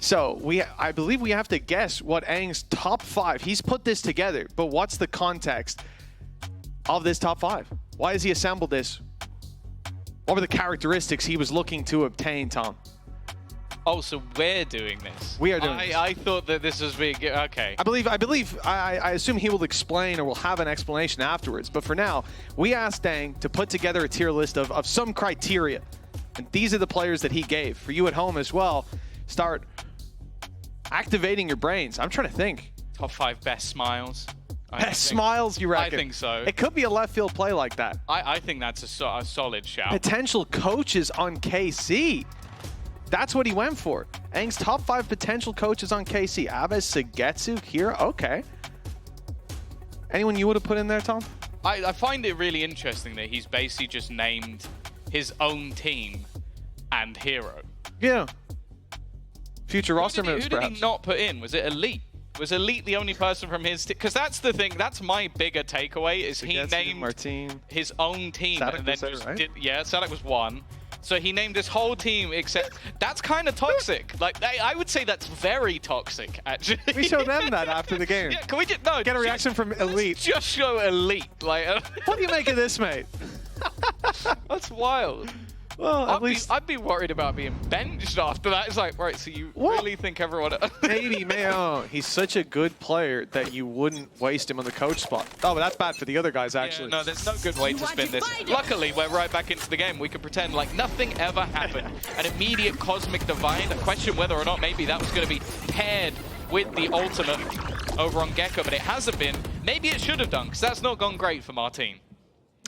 So, I believe we have to guess what Engh's top 5, he's put this together, but what's the context of this top 5? Why has he assembled this? What were the characteristics he was looking to obtain, Tom? Oh, so we're doing this? We are doing this. I thought that this was being... Okay. I assume he will explain or will have an explanation afterwards. But for now, we asked Engh to put together a tier list of some criteria. And these are the players that he gave. For you at home as well, start activating your brains. I'm trying to think. Top 5 best smiles. Best smiles, you reckon? I think so. It could be a left field play like that. I think that's a solid shout. Potential coaches on KC. That's what he went for. Engh's top 5 potential coaches on KC. Aves, Sugetsu, Kira. Okay. Anyone you would have put in there, Tom? I find it really interesting that he's basically just named his own team and hero. Yeah. Future roster moves, Who did perhaps. he not put in? Was it Elite? Was Elite the only person from his team? Because that's the thing. That's my bigger takeaway, is he named Martine. his own team. Sadek and then was there, just right? Sadek was 1. So he named his whole team, except that's kind of toxic. Like, I would say that's very toxic, actually. We showed them that after the game. Yeah, can we just Get a reaction from Elite. Let's just show Elite. Like, What do you make of this, mate? that's wild. Well, at least I'd be worried about being benched after that. It's like, right, so you really think everyone... maybe, he's such a good player that you wouldn't waste him on the coach spot. Oh, but that's bad for the other guys, actually. Yeah, no, there's no good way to spin this. Luckily, we're right back into the game. We can pretend like nothing ever happened. An immediate Cosmic Divine. A question whether or not maybe that was going to be paired with the ultimate over on Gecko, but it hasn't been. Maybe it should have done, because that's not gone great for Martine.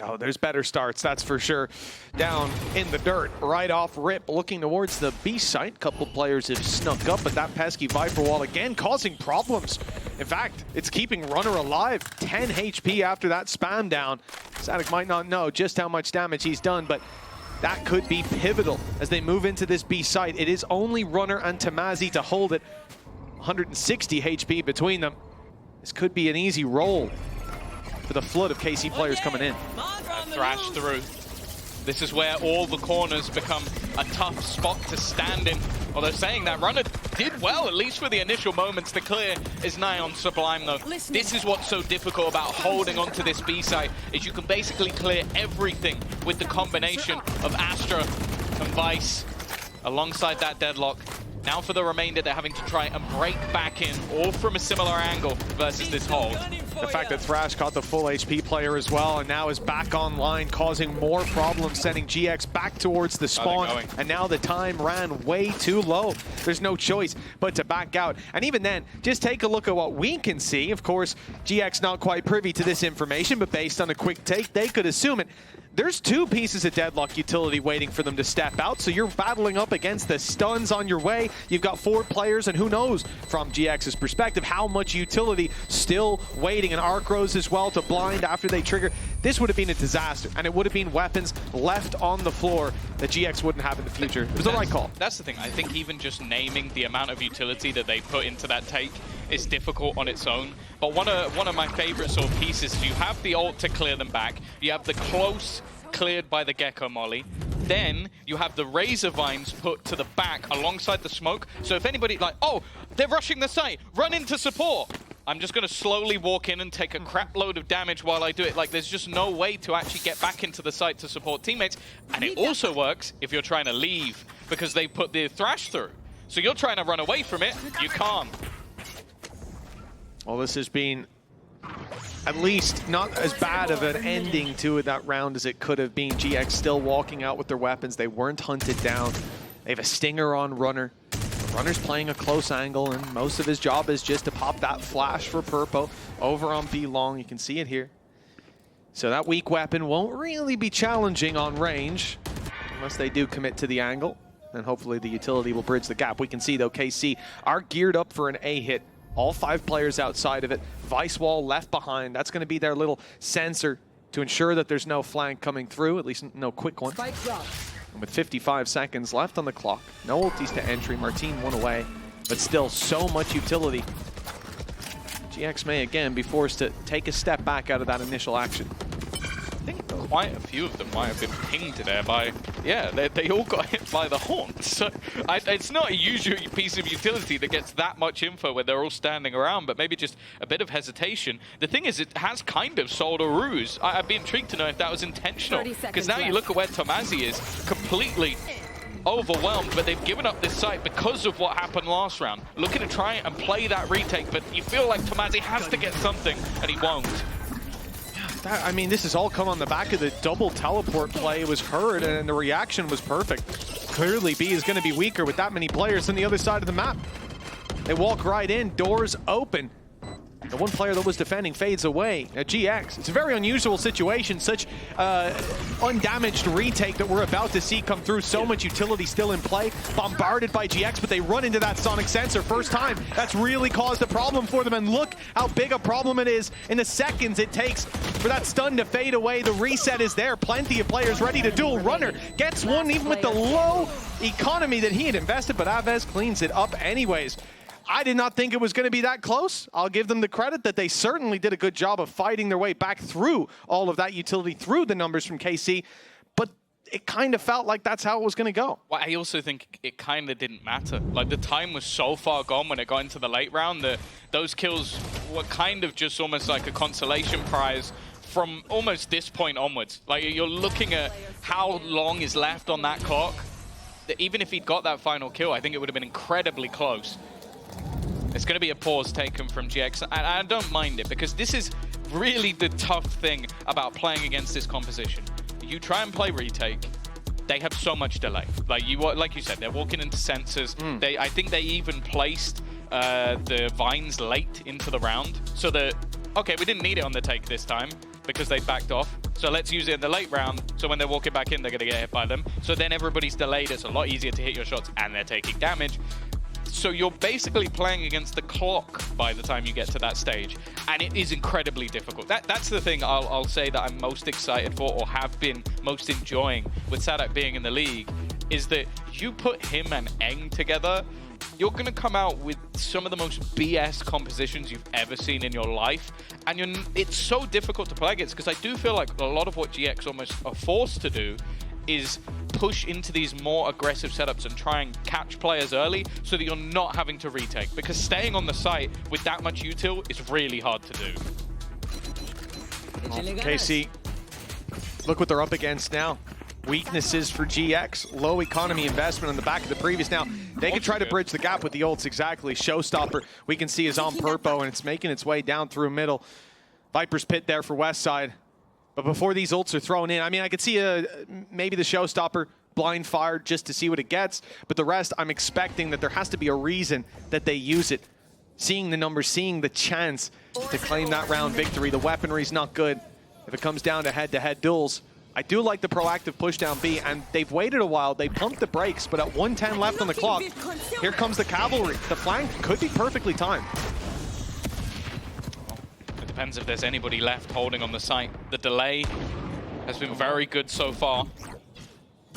Oh, there's better starts, that's for sure. Down in the dirt, right off rip, looking towards the B site. Couple players have snuck up, but that pesky Viper wall again causing problems. In fact, it's keeping Runner alive. 10 HP after that spam down. Sadek might not know just how much damage he's done, but that could be pivotal as they move into this B site. It is only Runner and Tamazi to hold it. 160 HP between them. This could be an easy roll for the flood of KC players coming in. Thrash through. This is where all the corners become a tough spot to stand in. Although saying that, Runner did well, at least for the initial moments. The clear is nigh on Sublime, though. This is what's so difficult about holding onto this B site, is you can basically clear everything with the combination of Astra and Vice alongside that deadlock. Now for the remainder, they're having to try and break back in, all from a similar angle versus this hold. The fact that Thrash caught the full HP player as well and now is back online, causing more problems, sending GX back towards the spawn. And now the time ran way too low. There's no choice but to back out. And even then, just take a look at what we can see. Of course, GX not quite privy to this information, but based on a quick take, they could assume it. There's 2 pieces of Deadlock utility waiting for them to step out, so you're battling up against the stuns on your way. You've got 4 players, and who knows, from GX's perspective, how much utility still waiting, and Arcros as well to blind after they trigger. This would have been a disaster, and it would have been weapons left on the floor that GX wouldn't have in the future. It was the right call. That's the thing. I think even just naming the amount of utility that they put into that take is difficult on its own. But one of my favorite sort of pieces is you have the ult to clear them back, you have the close cleared by the Gecko Molly, then you have the Razor Vines put to the back alongside the smoke. So if anybody like, oh, they're rushing the site, run into support. I'm just going to slowly walk in and take a crap load of damage while I do it. Like, there's just no way to actually get back into the site to support teammates. And it also works if you're trying to leave, because they put the Thrash through. So you're trying to run away from it, you can't. Well, this has been at least not as bad of an ending to that round as it could have been. GX still walking out with their weapons. They weren't hunted down. They have a stinger on Runner. Runner's playing a close angle, and most of his job is just to pop that flash for Purpo over on B long. You can see it here. So that weak weapon won't really be challenging on range unless they do commit to the angle. And hopefully the utility will bridge the gap. We can see, though, KC are geared up for an A hit. All 5 players outside of it. Vice wall left behind. That's going to be their little sensor to ensure that there's no flank coming through, at least no quick one. And with 55 seconds left on the clock, no ultis to entry. Martine one away, but still so much utility. GX may again be forced to take a step back out of that initial action. I think quite a few of them might have been pinged there by, yeah, they all got hit by the haunts. So it's not a usual piece of utility that gets that much info when they're all standing around, but maybe just a bit of hesitation. The thing is, it has kind of sold a ruse. I'd be intrigued to know if that was intentional, because now you look at where Tomazi is, completely overwhelmed, but they've given up this site because of what happened last round. Looking to try and play that retake, but you feel like Tomazi has to get something, and he won't. I mean, this has all come on the back of the double teleport play. It was heard, and the reaction was perfect. Clearly, B is going to be weaker with that many players on the other side of the map. They walk right in, doors open. The one player that was defending fades away. GX, it's a very unusual situation, such undamaged retake that we're about to see come through. So much utility still in play, bombarded by GX, but they run into that sonic sensor first time. That's really caused a problem for them, and look how big a problem it is in the seconds it takes for that stun to fade away. The reset is there, plenty of players ready to duel. Runner gets one even with the low economy that he had invested, but Aves cleans it up anyways. I did not think it was going to be that close. I'll give them the credit that they certainly did a good job of fighting their way back through all of that utility, through the numbers from KC, but it kind of felt like that's how it was going to go. Well, I also think it kind of didn't matter. Like, the time was so far gone when it got into the late round that those kills were kind of just almost like a consolation prize from almost this point onwards. Like, you're looking at how long is left on that clock. That even if he'd got that final kill, I think it would have been incredibly close. It's going to be a pause taken from GX, and I don't mind it, because this is really the tough thing about playing against this composition. You try and play retake, they have so much delay. Like you said, they're walking into sensors. I think they even placed the vines late into the round, so that, okay, we didn't need it on the take this time because they backed off. So let's use it in the late round, so when they're walking back in, they're going to get hit by them. So then everybody's delayed. It's a lot easier to hit your shots, and they're taking damage. So you're basically playing against the clock by the time you get to that stage, and it is incredibly difficult. That's the thing I'll say that I'm most excited for, or have been most enjoying with Sadak being in the league, is that you put him and Engh together, you're going to come out with some of the most BS compositions you've ever seen in your life, and it's so difficult to play against, because I do feel like a lot of what GX almost are forced to do is push into these more aggressive setups and try and catch players early so that you're not having to retake, because staying on the site with that much util is really hard to do. KC, look what they're up against now. Weaknesses for GX, low economy investment on the back of the previous. Now, they can try to bridge the gap with the ults, exactly. Showstopper, we can see, is on Purpo, and it's making its way down through middle. Viper's Pit there for West Side. But before these ults are thrown in, I mean, I could see maybe the Showstopper blind fired just to see what it gets, but the rest, I'm expecting that there has to be a reason that they use it. Seeing the numbers, seeing the chance to claim that round victory. The weaponry's not good if it comes down to head-to-head duels. I do like the proactive push down B, and they've waited a while. They pumped the brakes, but at 110 left on the clock, here comes the cavalry. The flank could be perfectly timed. Depends if there's anybody left holding on the site. The delay has been very good so far.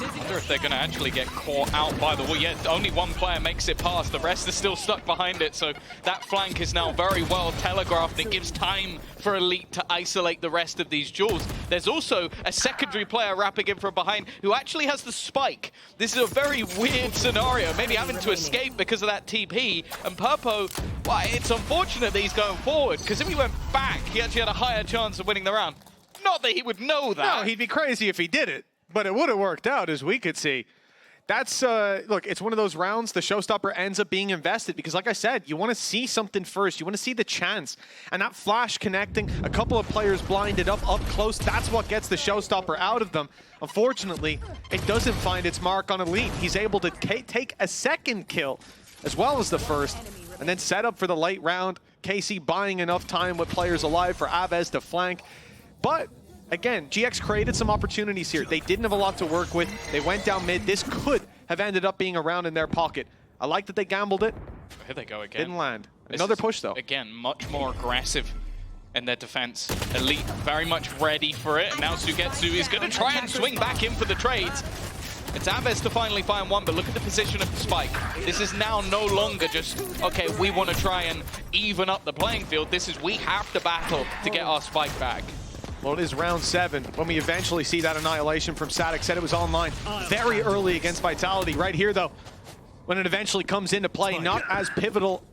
I wonder if they're going to actually get caught out by the wall. Yeah, only one player makes it past. The rest is still stuck behind it. So that flank is now very well telegraphed. It gives time for Elite to isolate the rest of these duels. There's also a secondary player wrapping in from behind who actually has the spike. This is a very weird scenario. Maybe having to escape because of that TP. And Purpo, well, it's unfortunate that he's going forward, because if he went back, he actually had a higher chance of winning the round. Not that he would know that. No, he'd be crazy if he did it. But it would have worked out, as we could see. That's, look, it's one of those rounds, the showstopper ends up being invested because, like I said, you want to see something first. You want to see the chance. And that flash connecting, a couple of players blinded up close, that's what gets the showstopper out of them. Unfortunately, it doesn't find its mark on Elite. He's able to take a second kill, as well as the first, and then set up for the late round. KC buying enough time with players alive for Aves to flank. But again, GX created some opportunities here. They didn't have a lot to work with. They went down mid. This could have ended up being a round in their pocket. I like that they gambled it. Here they go again. Didn't land. Another push, though. Again, much more aggressive in their defense. Elite very much ready for it. And now Sugetsu is going to try and swing back in for the trades. It's Aves to finally find one, but look at the position of the spike. This is now no longer just, okay, we want to try and even up the playing field. This is, we have to battle to get our spike back. Well, it is round 7 when we eventually see that annihilation from Sadek. Said it was online very early against Vitality. Right here, though, when it eventually comes into play, not as pivotal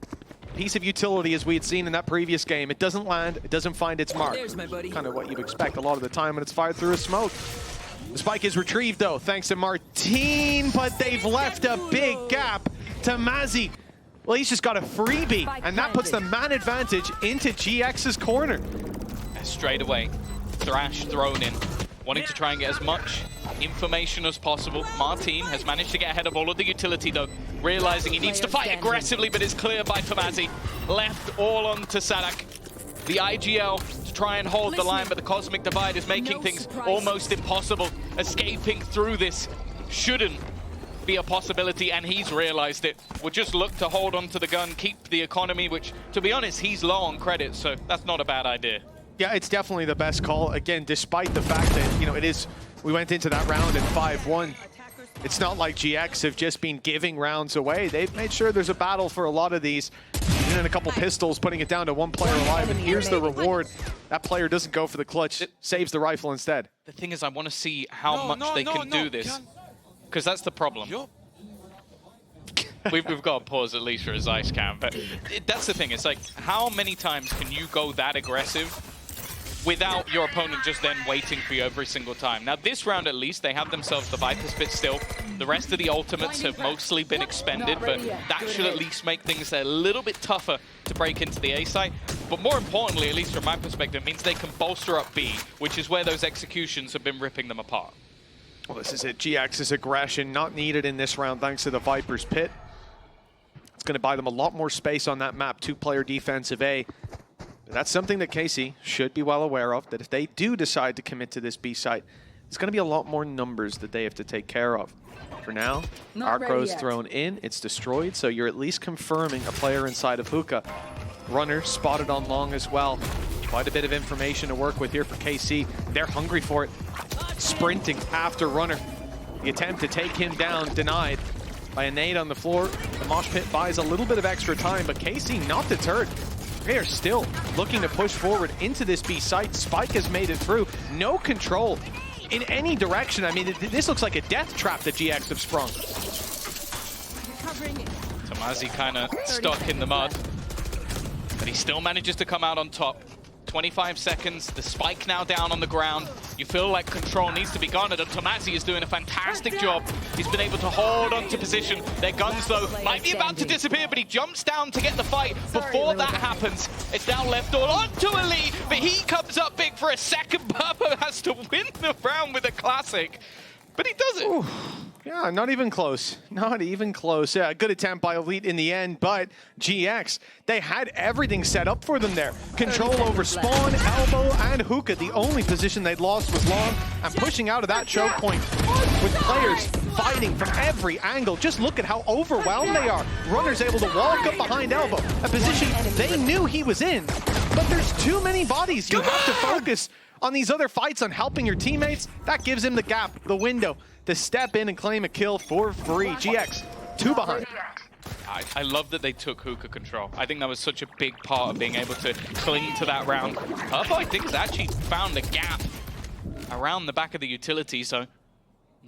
piece of utility as we had seen in that previous game. It doesn't land, it doesn't find its mark. Kind of what you'd expect a lot of the time when it's fired through a smoke. The spike is retrieved, though, thanks to Martine, but they've left a big gap to Mazzy. Well, he's just got a freebie, and that puts the man advantage into GX's corner. Straight away, Thrash thrown in, wanting to try and get as much information as possible. Martine has managed to get ahead of all of the utility, though, realizing he needs to fight aggressively, but is cleared by Tomazi. Left all on to Sadak. The IGL to try and hold the line, but the Cosmic Divide is making things almost impossible. Escaping through this shouldn't be a possibility, and he's realized it. We'll just look to hold on to the gun, keep the economy, which, to be honest, he's low on credits, so that's not a bad idea. Yeah, it's definitely the best call. Again, despite the fact that, you know, it is, we went into that round at 5-1. It's not like GX have just been giving rounds away. They've made sure there's a battle for a lot of these. And then a couple pistols, putting it down to one player alive, and here's the reward. That player doesn't go for the clutch, saves the rifle instead. The thing is, I want to see how much they can do this, because that's the problem. We've got to pause at least for his ice cam, but that's the thing. It's like, how many times can you go that aggressive without your opponent just then waiting for you every single time? Now, this round at least, they have themselves the Viper Spit still. The rest of the ultimates have mostly been expended, but that should at least make things a little bit tougher to break into the A site. But more importantly, at least from my perspective, it means they can bolster up B, which is where those executions have been ripping them apart. Well, this is it. GX's aggression not needed in this round thanks to the Viper's Pit. It's going to buy them a lot more space on that map, 2-player defensive A. That's something that KC should be well aware of, that if they do decide to commit to this B site, it's going to be a lot more numbers that they have to take care of. For now, Arcro's thrown in, it's destroyed, so you're at least confirming a player inside of Hookah. Runner spotted on long as well. Quite a bit of information to work with here for KC. They're hungry for it. Sprinting after Runner. The attempt to take him down denied by a nade on the floor. The mosh pit buys a little bit of extra time, but KC not deterred. They are still looking to push forward into this B site. Spike has made it through. No control in any direction. I mean, this looks like a death trap that GX have sprung. Tomazi kind of stuck in the mud, but he still manages to come out on top. 25 seconds, the spike now down on the ground. You feel like control needs to be garnered, and Tomazi is doing a fantastic job. He's been able to hold on to position. Their guns, though, might be about to disappear, but he jumps down to get the fight. Before that happens, it's now left all onto Elite, but he comes up big for a second. Purpo has to win the round with a classic, but he does it. Ooh. Yeah, not even close. Not even close. Yeah, good attempt by Elite in the end, but GX, they had everything set up for them there. Control over spawn, elbow, and hookah. The only position they'd lost was long, and pushing out of that choke point with players fighting from every angle. Just look at how overwhelmed they are. Runner's able to walk up behind elbow, a position they knew he was in, but there's too many bodies. You have to focus on these other fights, on helping your teammates. That gives him the gap, the window, to step in and claim a kill for free. GX, 2 behind. I love that they took hookah control. I think that was such a big part of being able to cling to that round. Purple, I think, has actually found a gap around the back of the utility, so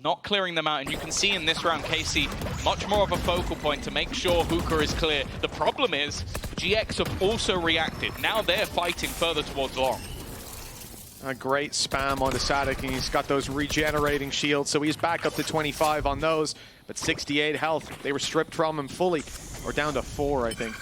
not clearing them out. And you can see in this round, KC, much more of a focal point to make sure hookah is clear. The problem is, GX have also reacted. Now they're fighting further towards long. A great spam on the Sadik, and he's got those regenerating shields, so he's back up to 25 on those, but 68 health. They were stripped from him fully, or down to 4, I think.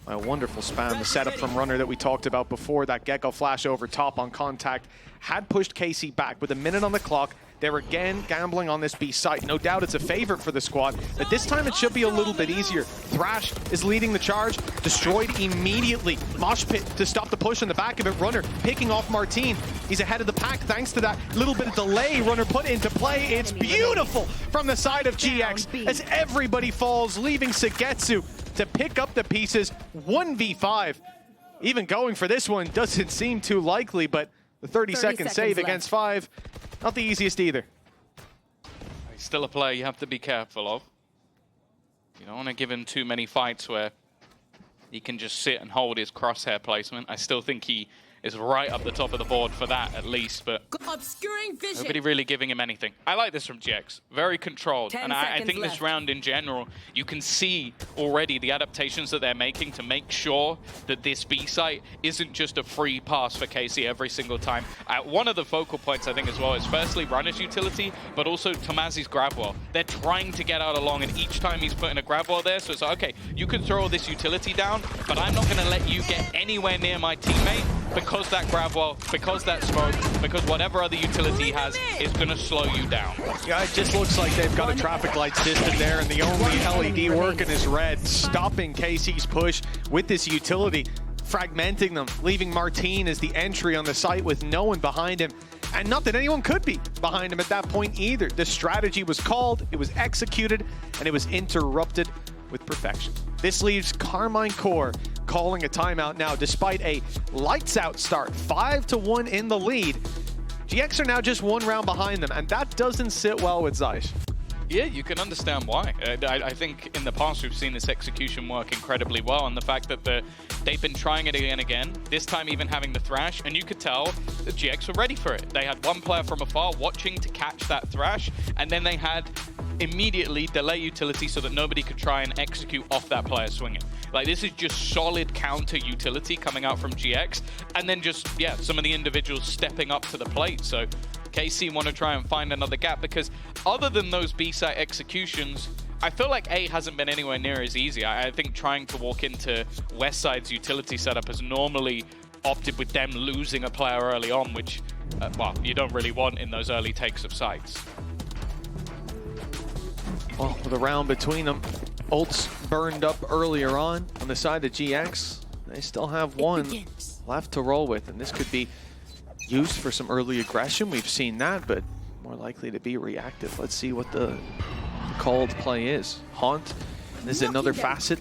A wonderful spam, the setup from Runner that we talked about before, that Gecko flash over top on contact, had pushed KC back with a minute on the clock. They're again gambling on this B site. No doubt it's a favorite for the squad, but this time it should be a little bit easier. Thrash is leading the charge, destroyed immediately. Mosh Pit to stop the push on the back of it. Runner picking off Martine. He's ahead of the pack thanks to that little bit of delay Runner put into play. It's beautiful from the side of GX as everybody falls, leaving Sugetsu to pick up the pieces. 1v5. Even going for this one doesn't seem too likely, but the 30-second save against 5, not the easiest either. He's still a player you have to be careful of. You don't want to give him too many fights where he can just sit and hold his crosshair placement. I still think he is right up the top of the board for that, at least, but Obscuring vision. nobody really giving him anything. I like this from GX. Very controlled. 10 And I seconds think this left. round in general, you can see already the adaptations that they're making to make sure that this B site isn't just a free pass for KC every single time. One of the focal points, I think, as well, is firstly Runner's utility, but also Tomazi's grab wall. They're trying to get out along, and each time he's putting a grab wall there, so it's like, okay, you can throw this utility down, but I'm not going to let you get anywhere near my teammate because that grab wall, because that smoke, because whatever other utility he has is going to slow you down. Yeah, it just looks like they've got a traffic light system there, and the only LED working is red, stopping KC's push with this utility, fragmenting them, leaving Martine as the entry on the site with no one behind him. And not that anyone could be behind him at that point either. The strategy was called, it was executed, and it was interrupted with perfection. This leaves Karmine Corp calling a timeout now, despite a lights-out start, 5-1 in the lead. GX are now just 1 round behind them, and that doesn't sit well with Zeiss. Yeah, you can understand why. I think in the past we've seen this execution work incredibly well, and the fact that they've been trying it again and again, this time even having the Thrash, and you could tell that GX were ready for it. They had one player from afar watching to catch that Thrash, and then they had immediately delay utility so that nobody could try and execute off that player swinging. Like, this is just solid counter utility coming out from GX, and then just, yeah, some of the individuals stepping up to the plate. So KC want to try and find another gap, because other than those B-site executions, I feel like A hasn't been anywhere near as easy. I think trying to walk into West Side's utility setup has normally opted with them losing a player early on, which, well, you don't really want in those early takes of sites. Well, with a round between them, ults burned up earlier on the side of GX. They still have 1 left to roll with, and this could be used for some early aggression. We've seen that, but more likely to be reactive. Let's see what the called play is. Haunt, this is another facet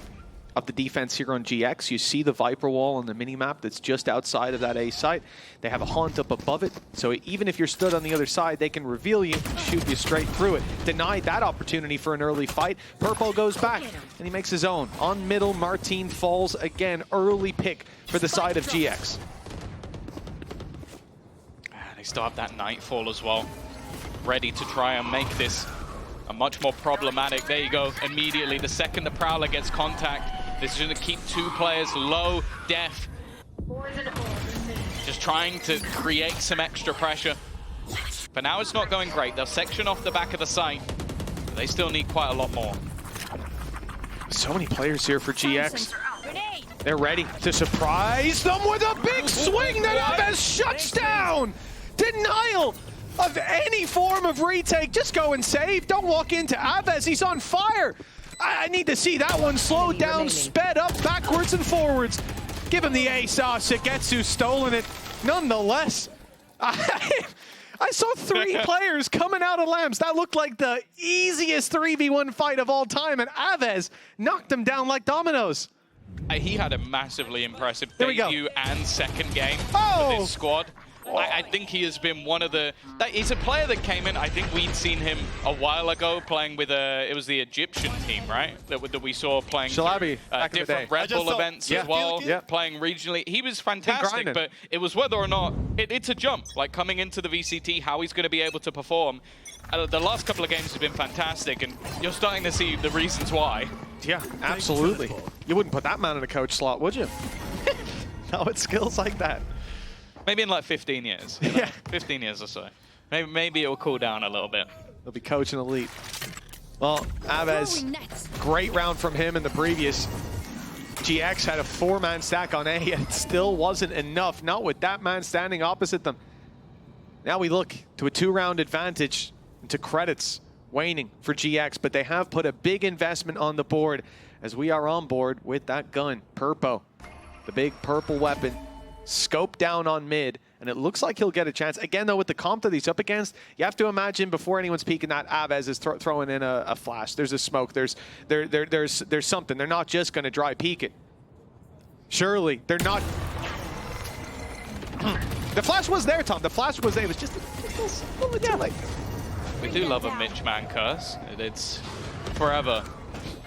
of the defense here on GX. You see the Viper wall on the minimap that's just outside of that A site. They have a Haunt up above it, so even if you're stood on the other side, they can reveal you and shoot you straight through it. Denied that opportunity for an early fight. Purple goes back, and he makes his own. On middle, Martine falls again. Early pick for the side of GX. They still have that Nightfall as well, ready to try and make this a much more problematic. There you go, immediately. The second the Prowler gets contact, this is going to keep 2 players low, def. Just trying to create some extra pressure. But now it's not going great. They'll section off the back of the site, but they still need quite a lot more. So many players here for GX. They're ready to surprise them with a big swing that Aves shuts down. Denial of any form of retake. Just go and save. Don't walk into Aves. He's on fire. I need to see that one slowed down, sped up, backwards and forwards. Give him the ace. Sugetsu stolen it. Nonetheless, I saw 3 players coming out of lamps. That looked like the easiest 3v1 fight of all time, and Aves knocked him down like dominoes. He had a massively impressive There we go. debut and second game for this squad. I think he has been one of the... He's a player that came in, I think we'd seen him a while ago playing with it was the Egyptian team, right? That we saw playing Shalabi, different Red Bull events as well, playing regionally. He was fantastic, but it was whether or not... It's a jump, like coming into the VCT, how he's going to be able to perform. The last couple of games have been fantastic, and you're starting to see the reasons why. Yeah, absolutely. You wouldn't put that man in a coach slot, would you? No, it's skills like that. Maybe in like 15 years. You know? Yeah. 15 years or so. Maybe it will cool down a little bit. He'll be coaching elite. Well, Aves, great round from him in the previous. GX had a 4-man stack on A, and it still wasn't enough. Not with that man standing opposite them. Now we look to a 2-round advantage, into credits waning for GX, but they have put a big investment on the board as we are on board with that gun. Purpo, the big purple weapon, scope down on mid, and it looks like he'll get a chance. Again, though, with the comp that he's up against, you have to imagine before anyone's peeking that Aves is throwing in a flash. There's a smoke. There's something. They're not just going to dry peek it. Surely, they're not... The flash was there, Tom. The flash was there. It was just a little delay. We do love a Mitch man curse. It's forever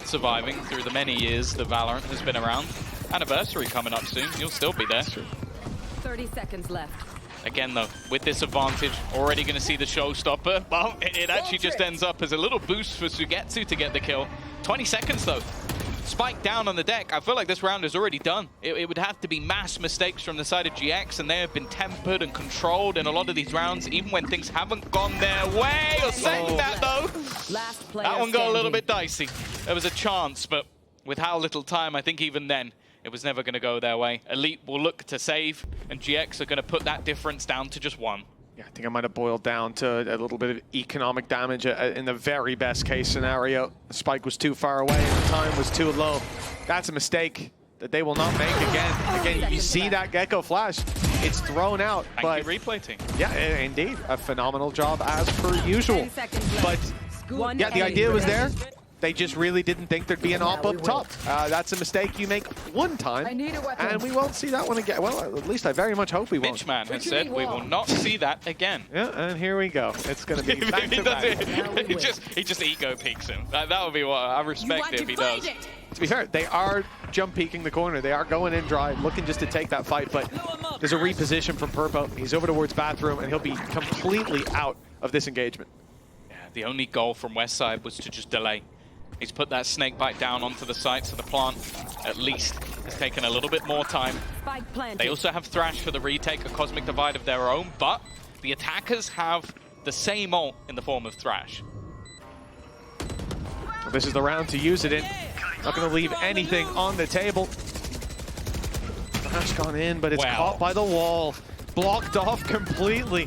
surviving through the many years that Valorant has been around. Anniversary coming up soon. You'll still be there. 30 seconds left. Again, though, with this advantage, already going to see the showstopper. Well, it actually just ends up as a little boost for Sugetsu to get the kill. 20 seconds, though. Spike down on the deck. I feel like this round is already done. It would have to be mass mistakes from the side of GX, and they have been tempered and controlled in a lot of these rounds, even when things haven't gone their way. Or saying that, though, that one got a little bit dicey. There was a chance, but with how little time, I think even then, it was never going to go their way. Elite will look to save, and GX are going to put that difference down to just 1. Yeah, I think I might have boiled down to a little bit of economic damage in the very best case scenario. The spike was too far away and the time was too low. That's a mistake that they will not make again. Again, you see that Gecko flash. It's thrown out. Thank you, replay team. Yeah, indeed. A phenomenal job as per usual. But yeah, the idea was there. They just really didn't think there'd be an op up top. That's a mistake you make one time, and we won't see that one again. Well, at least I very much hope we won't. Mitchman has said we will not see that again. Yeah, and here we go. It's going to be back to back. He just ego peeks him. That would be what I respect if he does. To be fair, they are jump peeking the corner. They are going in dry, looking just to take that fight, but there's a reposition from Purpo. He's over towards bathroom, and he'll be completely out of this engagement. Yeah, the only goal from Westside was to just delay. He's put that snake bite down onto the site, so the plant, at least, has taken a little bit more time. They also have Thrash for the retake, a Cosmic Divide of their own, but the attackers have the same ult in the form of Thrash. Well, this is the round to use it in. Not going to leave anything on the table. Thrash gone in, but it's caught by the wall. Blocked off completely.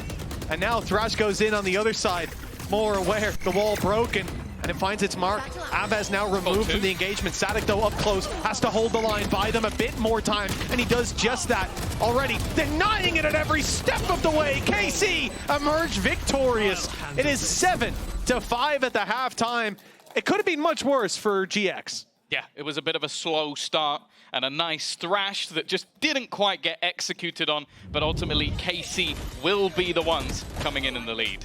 And now Thrash goes in on the other side. More aware, the wall broken. And it finds its mark. Aves now removed from the engagement. Sadik, though, up close, has to hold the line, buy them a bit more time, and he does just that already, denying it at every step of the way. KC emerged victorious. It is 7-5 at the halftime. It could have been much worse for GX. Yeah, it was a bit of a slow start and a nice thrash that just didn't quite get executed on, but ultimately KC will be the ones coming in the lead.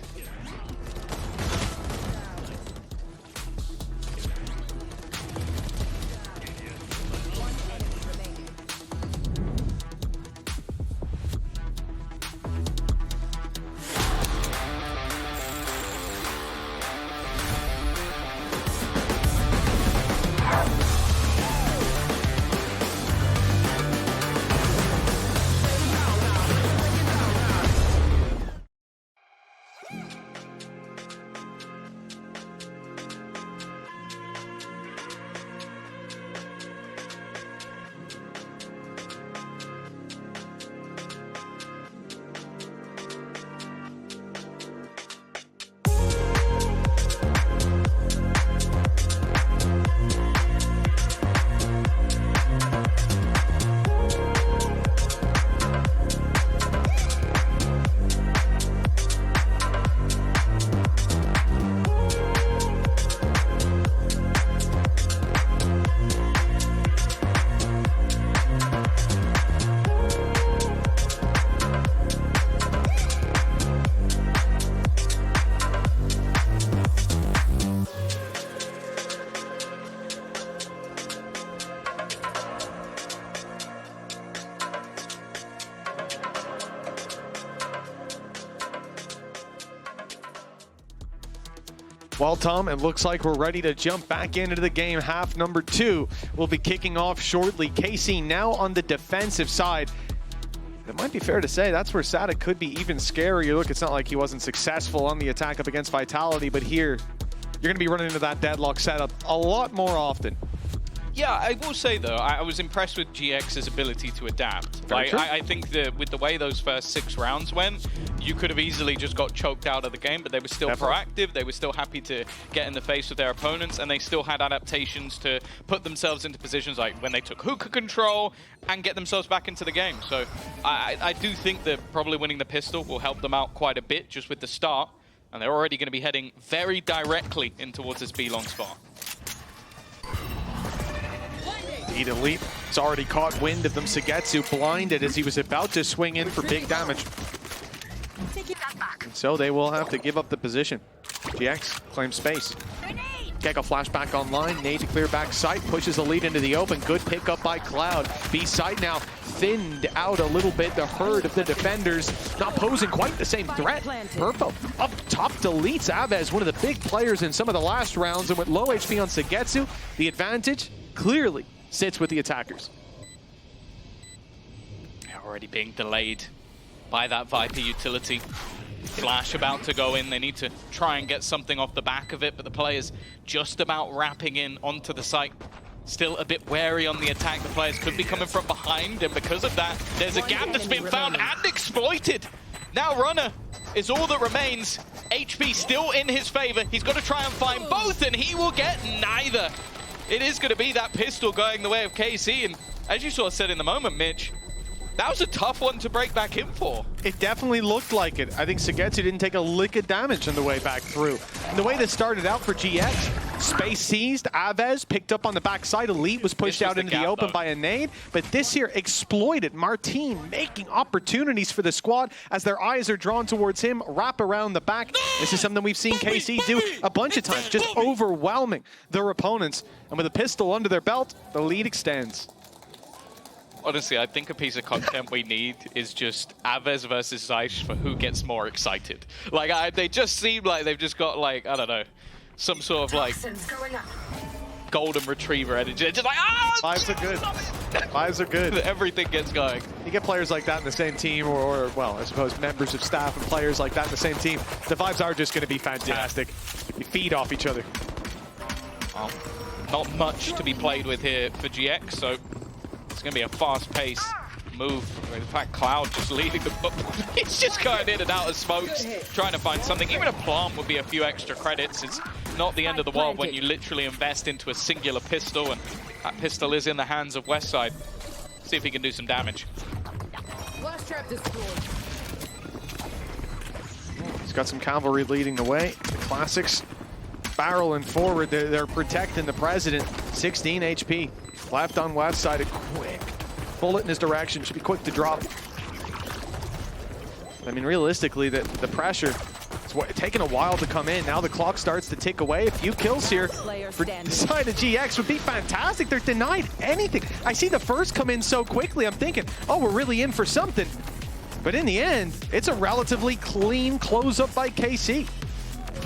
Well, Tom, it looks like we're ready to jump back into the game. Half number 2 will be kicking off shortly. KC now on the defensive side. It might be fair to say that's where Sadek could be even scarier. Look, it's not like he wasn't successful on the attack up against Vitality, but here, you're going to be running into that deadlock setup a lot more often. Yeah, I will say though, I was impressed with GX's ability to adapt. Like, I think that with the way those first 6 rounds went, you could have easily just got choked out of the game, but they were still proactive, they were still happy to get in the face of their opponents, and they still had adaptations to put themselves into positions like when they took hookah control and get themselves back into the game. So I do think that probably winning the pistol will help them out quite a bit just with the start, and they're already going to be heading very directly in towards this B-long spot. Elite has already caught wind of them. Sagetsu blinded as he was about to swing in for big damage. And so they will have to give up the position. GX claims space. Kickoff flashback online. Nade to clear back site. Pushes Elite into the open. Good pickup by Cloud. B site now thinned out a little bit. The herd of the defenders not posing quite the same threat. Purple up top deletes Avez, one of the big players in some of the last rounds. And with low HP on Sagetsu, the advantage clearly sits with the attackers. They're already being delayed by that Viper utility. Flash about to go in. They need to try and get something off the back of it, but the players just about wrapping in onto the site. Still a bit wary on the attack. The players could be coming from behind, and because of that, there's a gap that's been found and exploited. Now Runner is all that remains. HP still in his favor. He's got to try and find both, and he will get neither. It is going to be that pistol going the way of KC, and as you sort of said in the moment, Mitch, that was a tough one to break back in for. It definitely looked like it. I think Sagetsu didn't take a lick of damage on the way back through. And the way this started out for GX, space seized, Avez picked up on the backside, Elite was pushed out into the open by a nade, but this here exploited. Martine making opportunities for the squad as their eyes are drawn towards him, wrap around the back. This is something we've seen KC do a bunch of times, just overwhelming their opponents. And with a pistol under their belt, the lead extends. Honestly, I think a piece of content we need is just Avez versus Zeiss for who gets more excited. Like, they just seem like they've just got, like, I don't know, some sort of, like, golden retriever energy. They're just like, ah! Vibes are good. Vibes are good. Everything gets going. You get players like that in the same team, or, well, I suppose members of staff and players like that in the same team. The vibes are just going to be fantastic. You feed off each other. Well, not much to be played with here for GX, so it's going to be a fast-paced move. In fact, Cloud just leading the he's just going in and out of smokes, trying to find something. Even a plant would be a few extra credits. It's not the end of the world when you literally invest into a singular pistol, and that pistol is in the hands of Westside. See if he can do some damage. He's got some cavalry leading the way. The classics barreling forward. They're protecting the president. 16 HP. Left on West side, a quick bullet in his direction. Should be quick to drop. I mean, realistically, the pressure, it's taking a while to come in. Now the clock starts to tick away. A few kills here for the side of GX would be fantastic. They're denied anything. I see the first come in so quickly. I'm thinking, oh, we're really in for something. But in the end, it's a relatively clean close-up by KC.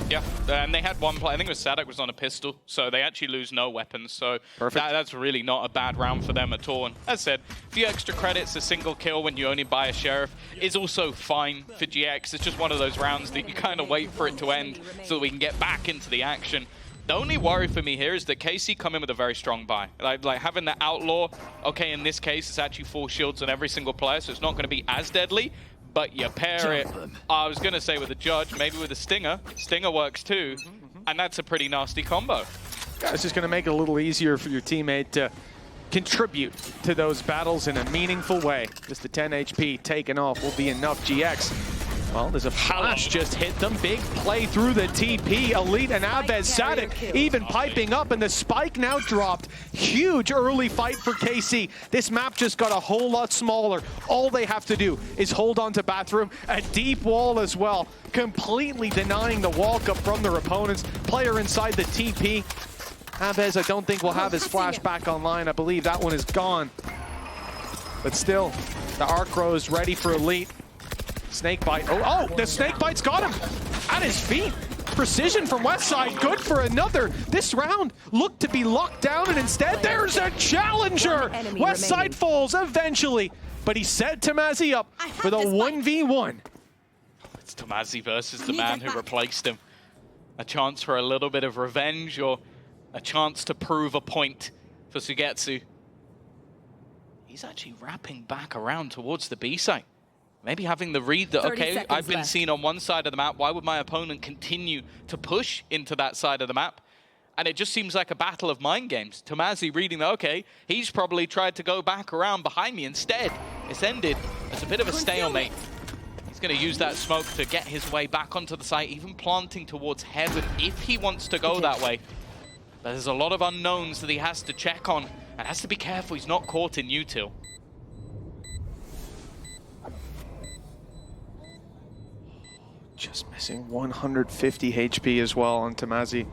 Yeah, and they had one play. I think it was Sadek was on a pistol, so they actually lose no weapons. So that's really not a bad round for them at all. And as I said, a few extra credits, a single kill when you only buy a sheriff is also fine for GX. It's just one of those rounds that you kind of wait for it to end so that we can get back into the action. The only worry for me here is that KC come in with a very strong buy. Like having the Outlaw, okay, in this case, it's actually 4 shields on every single player, so it's not going to be as deadly. But you pair it, I was going to say with a Judge, maybe with a Stinger. Stinger works too, and that's a pretty nasty combo. Yeah, it's just going to make it a little easier for your teammate to contribute to those battles in a meaningful way. Just the 10 HP taken off will be enough. GX, well, there's a flash just hit them. Big play through the TP. Elite and Avez Sadek even piping up, and the spike now dropped. Huge early fight for KC. This map just got a whole lot smaller. All they have to do is hold on to Bathroom. A deep wall as well, completely denying the walk-up from their opponents. Player inside the TP. Avez, I don't think will have his flash back online. I believe that one is gone. But still, the Arc Rose ready for Elite. Snakebite. Oh, the Snakebite's got him at his feet. precision from Westside. Good for another. This round looked to be locked down, and instead there's a challenger. Westside falls eventually, but he set Tamazi up for the 1v1. It's Tamazi versus the man who replaced him. A chance for a little bit of revenge, or a chance to prove a point for Sugetsu. He's actually wrapping back around towards the B site. Maybe having the read that, okay, I've been seen on one side of the map, why would my opponent continue to push into that side of the map? And it just seems like a battle of mind games. Tamazi reading that, okay, he's probably tried to go back around behind me. Instead, it's ended as a bit of a stalemate. He's going to use that smoke to get his way back onto the site, even planting towards heaven if he wants to go that way. But there's a lot of unknowns that he has to check on, and has to be careful he's not caught in util. Just missing 150 HP as well on Tamazi.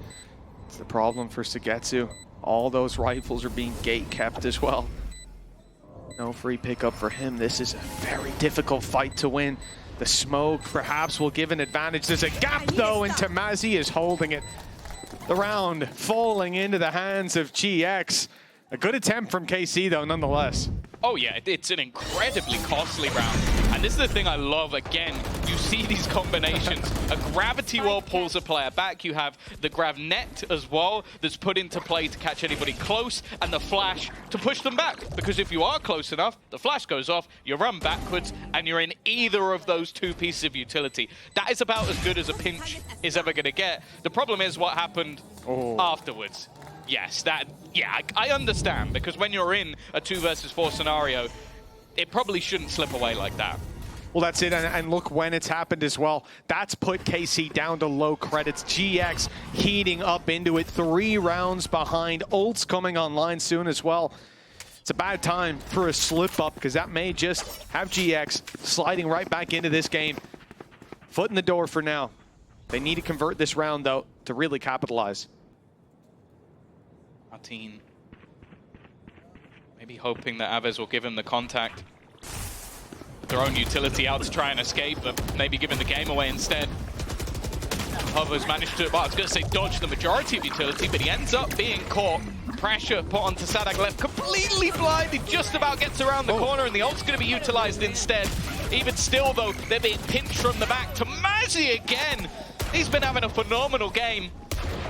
It's the problem for Sugetsu. All those rifles are being gate kept as well. No free pickup for him. This is a very difficult fight to win. The smoke perhaps will give an advantage. There's a gap though, and Tamazi is holding it. The round falling into the hands of GX. A good attempt from KC though, nonetheless. Oh yeah, it's an incredibly costly round. And this is the thing I love, again, you see these combinations. A gravity well pulls a player back. You have the grav net as well that's put into play to catch anybody close, and the flash to push them back. Because if you are close enough, the flash goes off, you run backwards, and you're in either of those two pieces of utility. That is about as good as a pinch is ever going to get. The problem is what happened afterwards. Yes, I understand, because when you're in a 2 versus 4 scenario, it probably shouldn't slip away like that. Well, that's it, and look when it's happened as well. That's put KC down to low credits. GX heating up into it, 3 rounds behind. Ult's coming online soon as well. It's a bad time for a slip up, because that may just have GX sliding right back into this game. Foot in the door for now. They need to convert this round, though, to really capitalize. Martin maybe hoping that Aves will give him the contact. Their own utility out to try and escape, but maybe giving the game away instead. Hover's managed to, well, I was going to say dodge the majority of utility, but he ends up being caught. Pressure put onto Sadak left, completely blind. He just about gets around the corner, and the ult's going to be utilized instead. Even still, though, they're being pinched from the back. Tamazi again. He's been having a phenomenal game.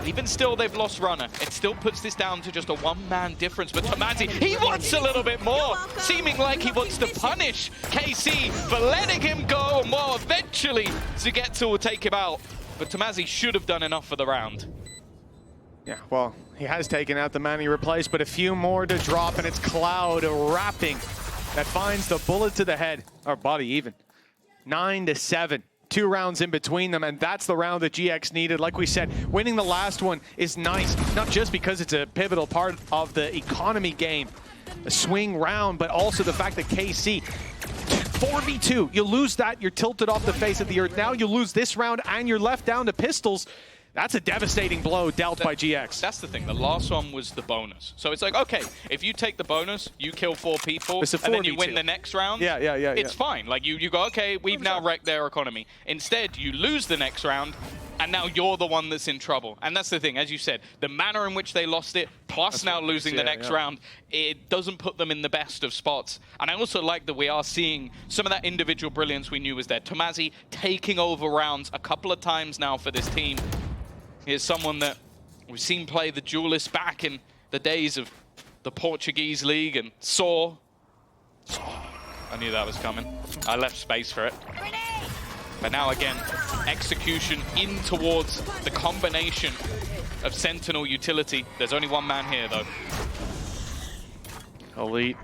Even still, they've lost runner. It still puts this down to just a one-man difference. But Tamazi, he wants a little bit more, seeming like he wants to punish KC for letting him go. And well, eventually, Sugetsu will take him out. But Tamazi should have done enough for the round. Yeah, well, he has taken out the man he replaced, but a few more to drop, and it's Cloud wrapping that finds the bullet to the head, or body even. 9-7. 2 rounds in between them, and that's the round that GX needed. Like we said, winning the last one is nice, not just because it's a pivotal part of the economy game, a swing round, but also the fact that KC, 4v2, you lose that, you're tilted off the face of the earth. Now you lose this round, and you're left down to pistols. That's a devastating blow dealt by GX. That's the thing. The last one was the bonus. So it's like, okay, if you take the bonus, you kill 4 people, and then you win the next round, it's fine. Like, you go, okay, we've now wrecked their economy. Instead, you lose the next round, and now you're the one that's in trouble. And that's the thing, as you said, the manner in which they lost it, plus now losing the next round, it doesn't put them in the best of spots. And I also like that we are seeing some of that individual brilliance we knew was there. Tamazi taking over rounds a couple of times now for this team. Here's someone that we've seen play the duelist back in the days of the Portuguese league and saw. I knew that was coming. I left space for it. But now again, execution in towards the combination of Sentinel utility. There's only one man here though. Elite,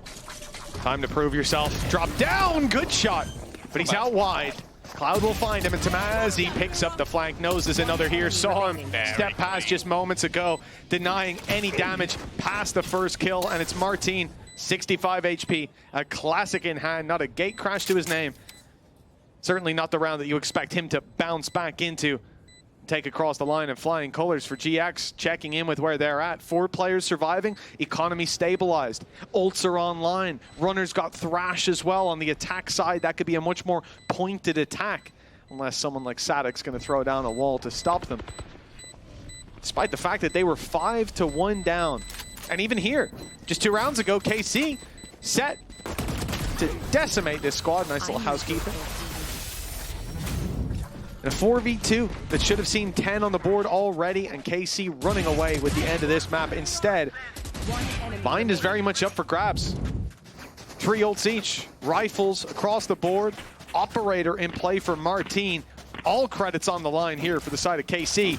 time to prove yourself. Drop down, good shot, but he's out wide. Cloud will find him, and Tamazi picks up the flank. Knows there's another here. Saw him step past just moments ago, denying any damage past the first kill, and it's Martin, 65 HP. A classic in hand, not a gate crash to his name. Certainly not the round that you expect him to bounce back into. Take across the line and flying colors for GX, checking in with where they're at. 4 players surviving, economy stabilized. Ults are online. Runners got Thrash as well on the attack side. That could be a much more pointed attack. unless someone like Sadic's going to throw down a wall to stop them. Despite the fact that they were 5-1 down. And even here, just 2 rounds ago, KC set to decimate this squad. Nice little housekeeping. And a 4v2 that should have seen 10 on the board already, and KC running away with the end of this map. Instead, Bind is very much up for grabs. 3 ults each, rifles across the board, operator in play for Martin. All credits on the line here for the side of KC.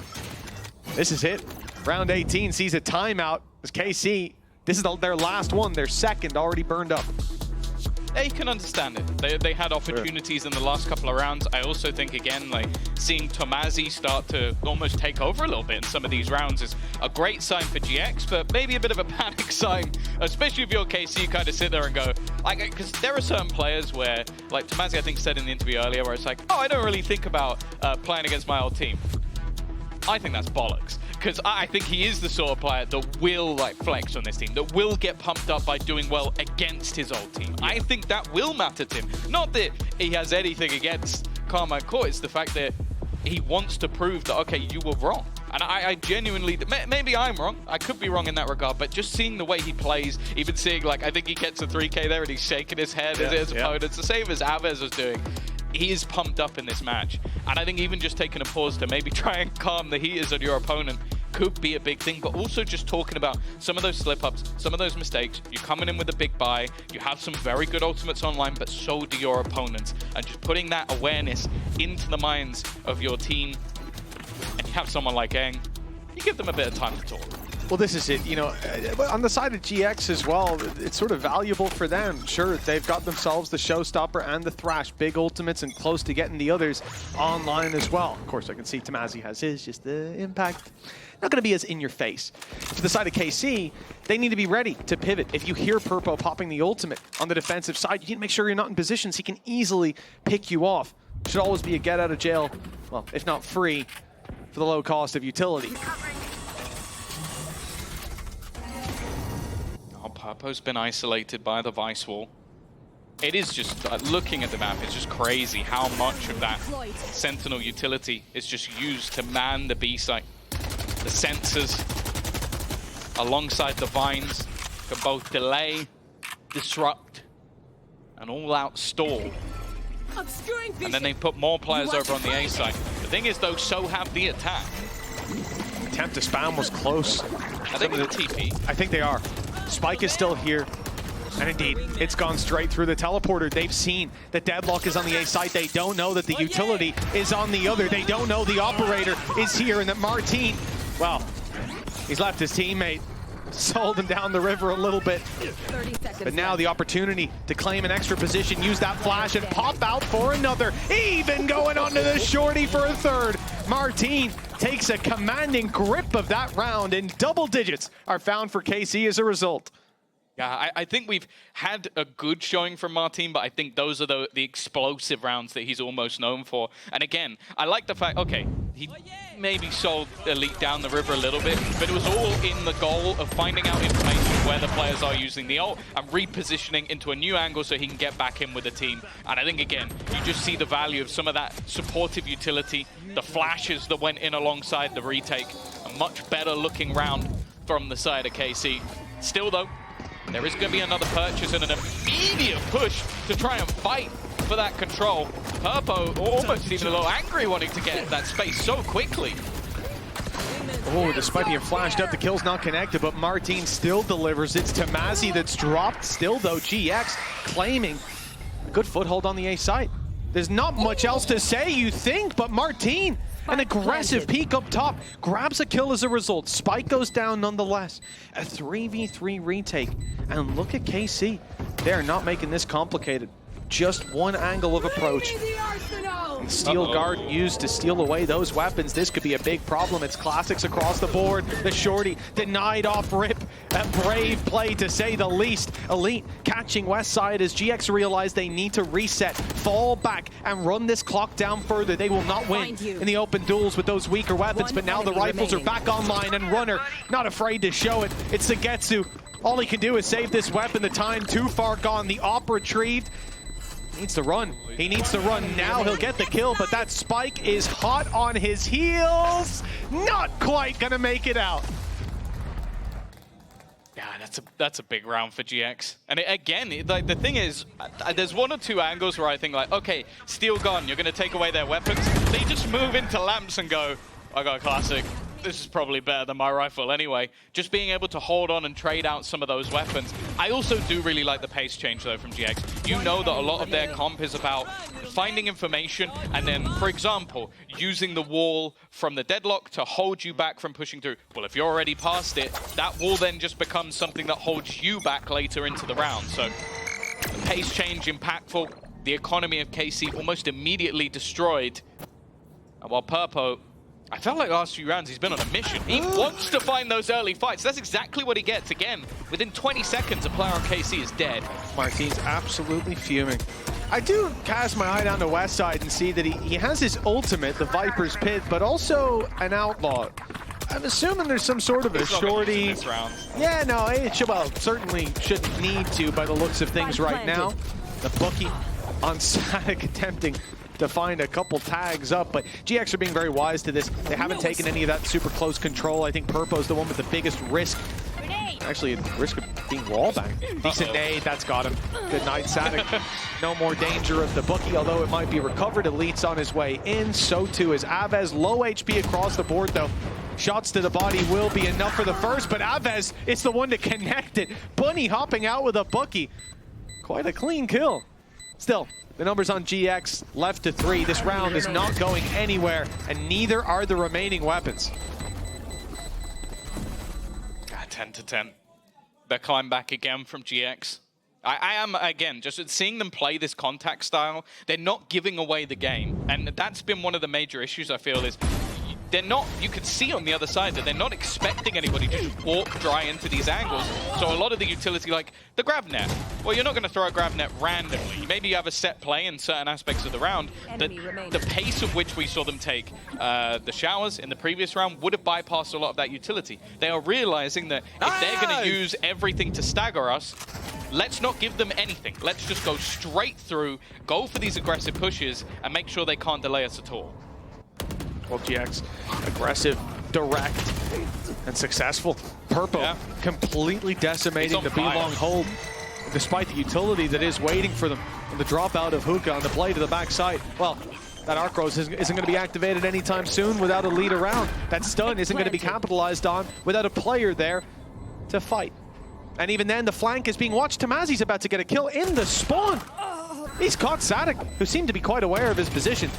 This is it. Round 18 sees a timeout as KC, this is their last one, their second already burned up. Yeah, you can understand it. They had opportunities in the last couple of rounds. I also think, again, like seeing Tomazi start to almost take over a little bit in some of these rounds is a great sign for GX, but maybe a bit of a panic sign, especially if you're KC, you kind of sit there and go, like, because there are certain players where, like Tomazi, I think, said in the interview earlier, where it's like, oh, I don't really think about playing against my old team. I think that's bollocks, because I think he is the sort of player that will like flex on this team, that will get pumped up by doing well against his old team. I think that will matter to him. Not that he has anything against Karmine Corp, it's the fact that he wants to prove that, okay, you were wrong. And I genuinely, maybe I'm wrong, I could be wrong in that regard, but just seeing the way he plays, even seeing, like, I think he gets a 3K there and he's shaking his head at his opponents, the same as Aves was doing. He is pumped up in this match. And I think even just taking a pause to maybe try and calm the heaters on your opponent could be a big thing, but also just talking about some of those slip-ups, some of those mistakes. You're coming in with a big buy, you have some very good ultimates online, but so do your opponents. And just putting that awareness into the minds of your team, and you have someone like Engh, you give them a bit of time to talk. Well, this is it, you know, on the side of GX as well, it's sort of valuable for them. Sure, they've got themselves the Showstopper and the Thrash, big ultimates, and close to getting the others online as well. Of course, I can see Tomazi has his, just the impact. Not going to be as in your face. For the side of KC, they need to be ready to pivot. If you hear Purpo popping the ultimate on the defensive side, you need to make sure you're not in positions he can easily pick you off. Should always be a get out of jail, well, if not free, for the low cost of utility. Purpo's been isolated by the Vice Wall. It is just, looking at the map, it's just crazy how much of that Sentinel utility is just used to man the B site. The sensors, alongside the vines, can both delay, disrupt, and all-out stall. And then they put more players over on the A site. The thing is, though, so have the attack. Attempt to spam was close. I think it's a TP. I think they are. Spike is still here. And indeed, it's gone straight through the teleporter. They've seen that Deadlock is on the A site. They don't know that the utility is on the other. They don't know the operator is here and that Martin, well, he's left his teammate, sold him down the river a little bit. But now the opportunity to claim an extra position, use that flash and pop out for another. Even going onto the shorty for a third. Martin takes a commanding grip of that round, and double digits are found for KC as a result. Yeah, I think we've had a good showing from Martin, but I think those are the explosive rounds that he's almost known for. And again, I like the fact, okay, he maybe sold Elite down the river a little bit, but it was all in the goal of finding out information where the players are using the ult and repositioning into a new angle so he can get back in with the team. And I think, again, you just see the value of some of that supportive utility, the flashes that went in alongside the retake, a much better looking round from the side of KC. Still, though, there is going to be another purchase and an immediate push to try and fight for that control. Purpo almost even a little angry wanting to get that space so quickly. Oh, despite being flashed up, the kill's not connected, but Martin still delivers. It's Tomazi that's dropped. Still, though, GX claiming a good foothold on the A site. There's not much else to say, you think, but Martin, an aggressive peek up top, grabs a kill as a result. Spike goes down nonetheless. A 3v3 retake. And look at KC. They're not making this complicated. Just one angle of approach. And Steel Guard used to steal away those weapons. This could be a big problem. It's classics across the board. The shorty denied off rip. A brave play to say the least. Elite catching West Side as GX realize they need to reset, fall back, and run this clock down further. They will not win in the open duels with those weaker weapons, but now the rifles are back online, and Runner not afraid to show it. It's Sagetsu. All he can do is save this weapon. The time too far gone. The op retrieved. Needs to run. He needs to run now. He'll get the kill, but that spike is hot on his heels. Not quite gonna make it out. Yeah, that's a big round for GX. And like the thing is, there's one or two angles where I think like, okay, steel gun, you're gonna take away their weapons. They just move into lamps and go, I got a classic. This is probably better than my rifle anyway. Just being able to hold on and trade out some of those weapons. I also do really like the pace change though from GX. You know that a lot of their comp is about finding information and then, for example, using the wall from the deadlock to hold you back from pushing through. Well, if you're already past it, that wall then just becomes something that holds you back later into the round. So the pace change impactful. The economy of KC almost immediately destroyed. And while Purpo, I felt like last few rounds he's been on a mission. He wants to find those early fights. That's exactly what he gets. Again, within 20 seconds, a player on KC is dead. Martin's absolutely fuming. I do cast my eye down the west side and see that he has his ultimate, the Viper's Pit, but also an Outlaw. I'm assuming there's some sort of a shorty. This round. Yeah, no, it should, well, certainly shouldn't need to by the looks of things right now. The bookie on Sadik attempting to find a couple tags up, but GX are being very wise to this. They haven't taken any of that super close control. I think Purpo's the one with the biggest risk. Actually, risk of being wallbanged. Decent nade, that's got him. Good night, Sadik. No more danger of the bookie, although it might be recovered. Elite's on his way in, so too is Aves. Low HP across the board, though. Shots to the body will be enough for the first, but Aves is the one to connect it. Bunny hopping out with a bookie. Quite a clean kill. Still, the numbers on GX left to 3. This round is not going anywhere, and neither are the remaining weapons. 10 to 10. The climb back again from GX. I am, again, just seeing them play this contact style, they're not giving away the game. And that's been one of the major issues, I feel, is they're not, you can see on the other side that they're not expecting anybody to just walk dry into these angles. So a lot of the utility, like the grab net, well, you're not going to throw a grab net randomly. Maybe you have a set play in certain aspects of the round. The pace of which we saw them take the showers in the previous round would have bypassed a lot of that utility. They are realizing that if they're going to use everything to stagger us, let's not give them anything. Let's just go straight through, go for these aggressive pushes, and make sure they can't delay us at all. Well, GX, aggressive, direct, and successful. Purpo completely decimating the B-long hold, despite the utility that is waiting for them. And the dropout of Hookah on the play to the backside. Well, that Arc Rose isn't going to be activated anytime soon without a lead around. That stun isn't going to be capitalized on without a player there to fight. And even then, the flank is being watched. Tamazi's about to get a kill in the spawn. He's caught Sadik, who seemed to be quite aware of his position.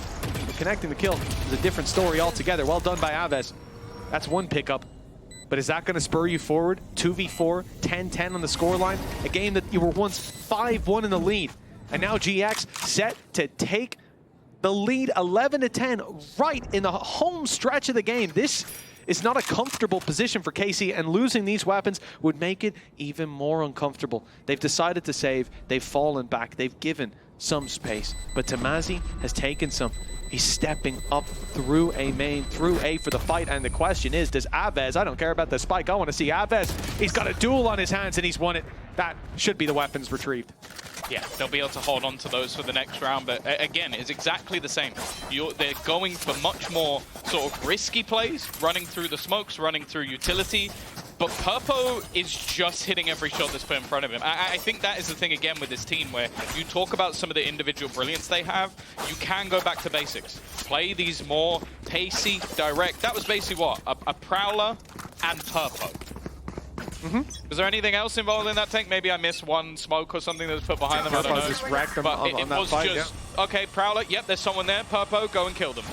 Connecting the kill is a different story altogether. Well done by Aves. That's one pickup. But is that going to spur you forward? 2v4, 10-10 on the scoreline. A game that you were once 5-1 in the lead. And now GX set to take the lead 11-10 right in the home stretch of the game. This is not a comfortable position for KC, and losing these weapons would make it even more uncomfortable. They've decided to save. They've fallen back. They've given some space. But Tamazi has taken some. He's stepping up through A main, through A for the fight, and the question is, does Aves, I don't care about the spike, I want to see Aves. He's got a duel on his hands and he's won it. That should be the weapons retrieved. Yeah, they'll be able to hold on to those for the next round, but again, it's exactly the same. They're going for much more sort of risky plays, running through the smokes, running through utility, but Purpo is just hitting every shot that's put in front of him. I think that is the thing again with this team, where you talk about some of the individual brilliance they have, you can go back to basics. Play these more pacey, direct. That was basically what? A Prowler and Purpo. Was there anything else involved in that tank? Maybe I missed one smoke or something that was put behind them. I don't know. Just wrecked them but on it that was fight, just, okay, Prowler, yep, there's someone there. Purpo, go and kill them.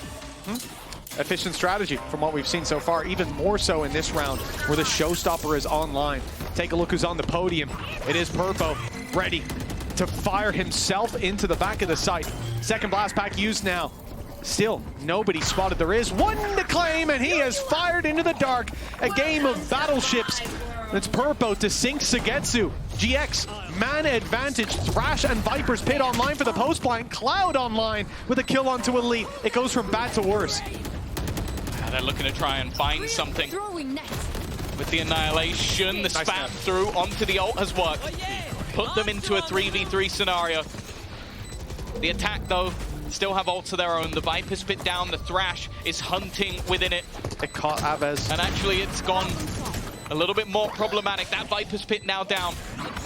Efficient strategy from what we've seen so far, even more so in this round where the showstopper is online. Take a look who's on the podium. It is Purpo, ready to fire himself into the back of the site. Second blast pack used now. Still, nobody spotted. There is one to claim, and he has fired into the dark. A game of battleships. It's Purpo to sink Sugetsu. GX, man advantage. Thrash and Viper's Pit online for the post plant. Cloud online with a kill onto Elite. It goes from bad to worse. They're looking to try and find something. With the Annihilation, the spam through onto the ult has worked. Put them into a 3v3 scenario. The attack, though, still have ults of their own. The Viper spit down, the Thrash is hunting within it. It caught Aves. And actually, it's gone a little bit more problematic. That Viper's pit now down.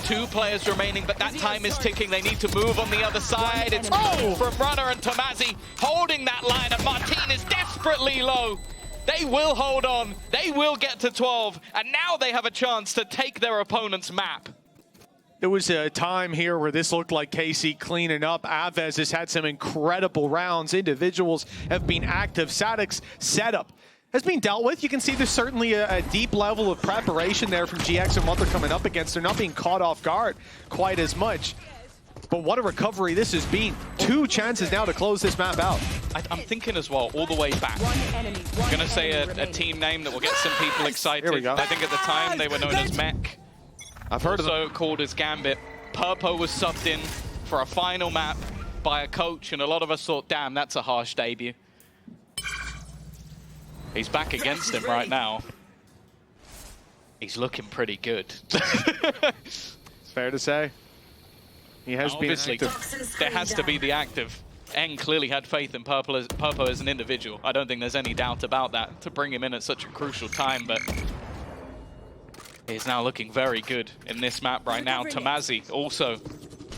2 players remaining, but that time is ticking. They need to move on the other side. It's from Runner and Tomazi holding that line, and Martin is desperately low. They will hold on. They will get to 12, and now they have a chance to take their opponent's map. There was a time here where this looked like KC cleaning up. Aves has had some incredible rounds. Individuals have been active. Sadic's setup has been dealt with. You can see there's certainly a deep level of preparation there from GX and what they're coming up against. They're not being caught off guard quite as much. But what a recovery this has been. 2 chances now to close this map out. I'm thinking as well, all the way back. I'm going to say a team name that will get some people excited. Here we go. I think at the time they were known as Mech. I've heard of them. Also called as Gambit. Purpo was subbed in for a final map by a coach, and a lot of us thought, damn, that's a harsh debut. He's back against him right now. He's looking pretty good. It's fair to say. He has been active. There has to be the active. Engh clearly had faith in Purpo as an individual. I don't think there's any doubt about that, to bring him in at such a crucial time, but he's now looking very good in this map right now. Tomazi also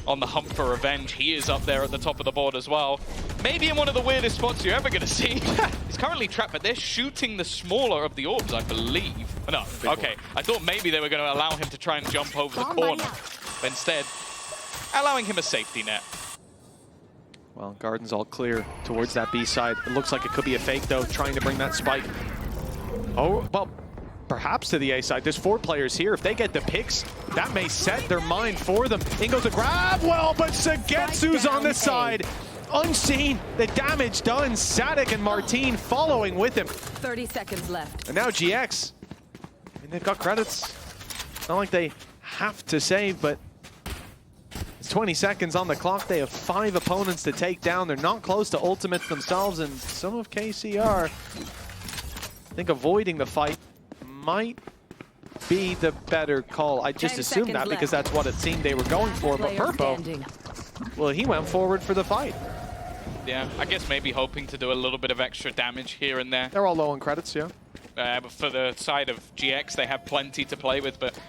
on the hump for revenge. He is up there at the top of the board as well. Maybe in one of the weirdest spots you're ever going to see. He's currently trapped, but they're shooting the smaller of the orbs, I believe. No, okay. I thought maybe they were going to allow him to try and jump over the corner. But instead, allowing him a safety net. Well, Garden's all clear towards that B side. It looks like it could be a fake, though, trying to bring that spike. Oh, well, perhaps to the A side. There's 4 players here. If they get the picks, that may set their mind for them. In goes a grab, well, but Sagetsu's on the side. Unseen, the damage done. Sadic and Martin following with him. 30 seconds left. And now GX. I mean, they've got credits. It's not like they have to save, but it's 20 seconds on the clock. They have 5 opponents to take down. They're not close to ultimates themselves, and some of KCR, I think avoiding the fight might be the better call. I just assumed that because that's what it seemed they were going for. But Purpo, well, he went forward for the fight. Yeah, I guess maybe hoping to do a little bit of extra damage here and there. They're all low on credits, yeah. But for the side of GX, they have plenty to play with. But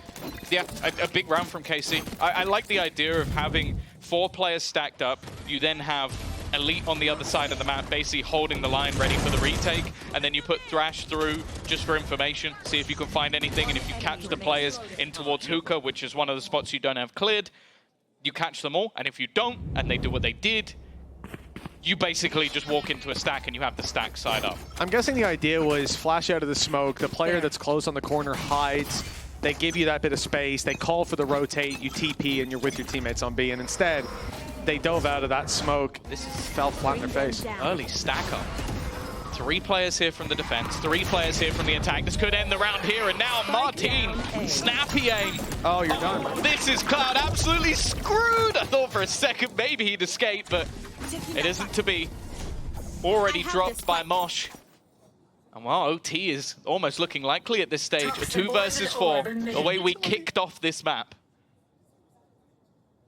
yeah, a big round from KC. I like the idea of having 4 players stacked up. You then have Elite on the other side of the map, basically holding the line ready for the retake. And then you put Thrash through just for information, see if you can find anything. And if you catch the players in towards Hookah, which is one of the spots you don't have cleared, you catch them all. And if you don't, and they do what they did, you basically just walk into a stack and you have the stack side up. I'm guessing the idea was flash out of the smoke. The player that's close on the corner hides. They give you that bit of space. They call for the rotate. You TP and you're with your teammates on B. And instead, they dove out of that smoke. This fell flat in their face. Early stack up. 3 players here from the defense, 3 players here from the attack. This could end the round here, and now Martin, snappy aim. Oh, you're done. This is Cloud absolutely screwed. I thought for a second maybe he'd escape, but it isn't to be. Already dropped by Mosh. And well, OT is almost looking likely at this stage. A 2 versus 4, the way we kicked off this map.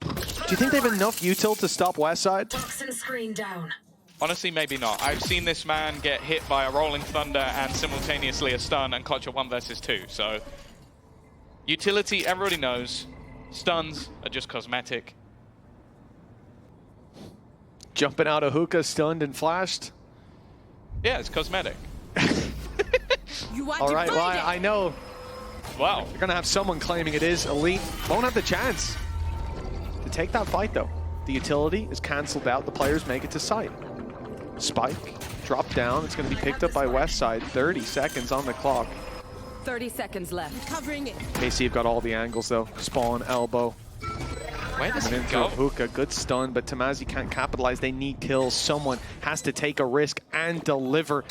Do you think they have enough util to stop Westside? Toxin screen down. Honestly, maybe not. I've seen this man get hit by a Rolling Thunder and simultaneously a stun and clutch a 1 versus 2. So, utility, everybody knows. Stuns are just cosmetic. Jumping out of Hookah, stunned and flashed. Yeah, it's cosmetic. All right, well, I know. Wow. You're going to have someone claiming it is Elite. Won't have the chance to take that fight, though. The utility is cancelled out. The players make it to site. Spike, drop down. It's going to be picked up by Westside. 30 seconds on the clock. 30 seconds left. Covering it. KC have got all the angles, though. Spawn, elbow. Where does he In go? through Hookah, good stun, but Tomazi can't capitalize. They need kills. Someone has to take a risk and deliver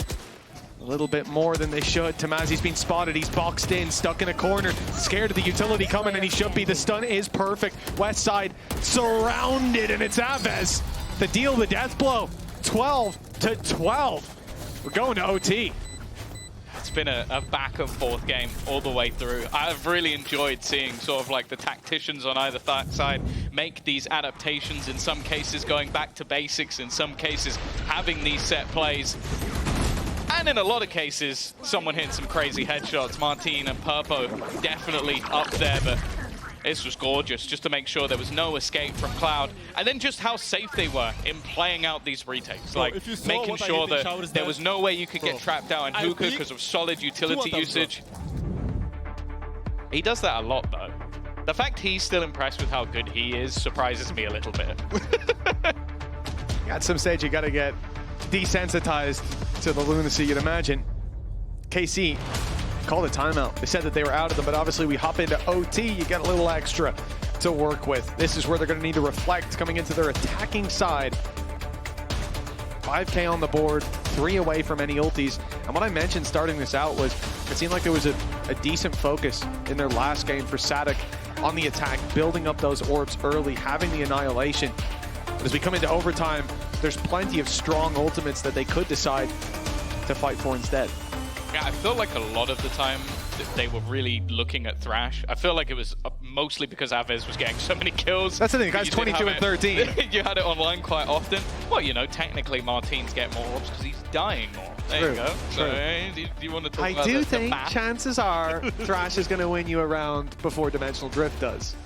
a little bit more than they should. Tomazi's been spotted. He's boxed in, stuck in a corner, scared of the utility coming, and he should be. The stun is perfect. Westside surrounded, and it's Aves to deal the death blow. 12 to 12. We're going to OT. It's been a back and forth game all the way through. I've really enjoyed seeing sort of like the tacticians on either side make these adaptations, in some cases going back to basics, in some cases having these set plays. And in a lot of cases, someone hitting some crazy headshots. Martine and Purpo definitely up there, but this was gorgeous, just to make sure there was no escape from Cloud. And then just how safe they were in playing out these retakes. Like, making sure that there was no way you could get trapped out in hookah because of solid utility usage. He does that a lot, though. The fact he's still impressed with how good he is surprises me a little bit. At some stage, you got to get desensitized to the lunacy, you'd imagine. KC called a timeout. They said that they were out of them, but obviously we hop into OT, you get a little extra to work with. This is where they're going to need to reflect coming into their attacking side. 5K on the board, 3 away from any ultis. And what I mentioned starting this out was it seemed like there was a decent focus in their last game for Sadek on the attack, building up those orbs early, having the annihilation. But as we come into overtime, there's plenty of strong ultimates that they could decide to fight for instead. Yeah, I feel like a lot of the time that they were really looking at Thrash. I feel like it was mostly because Aves was getting so many kills. That's the thing, guys, 22 and 13. You had it online quite often. Well, you know, technically Martine's get more orbs because he's dying more. There you go. So, do you want to talk about I do the think map? chances are Thrash is going to win you a round before Dimensional Drift does.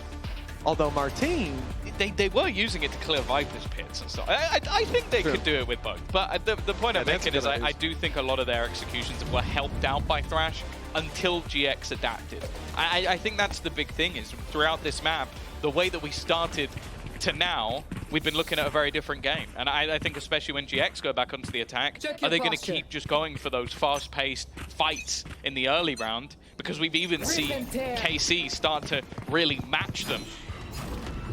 Although Martine... They were using it to clear Viper's pits and stuff. I think they could do it with both. But the point I'm making is I do think a lot of their executions were helped out by Thrash until GX adapted. I think that's the big thing, is throughout this map, the way that we started to now, we've been looking at a very different game. And I think especially when GX go back onto the attack, are they going to keep just going for those fast-paced fights in the early round? Because we've even seen KC start to really match them.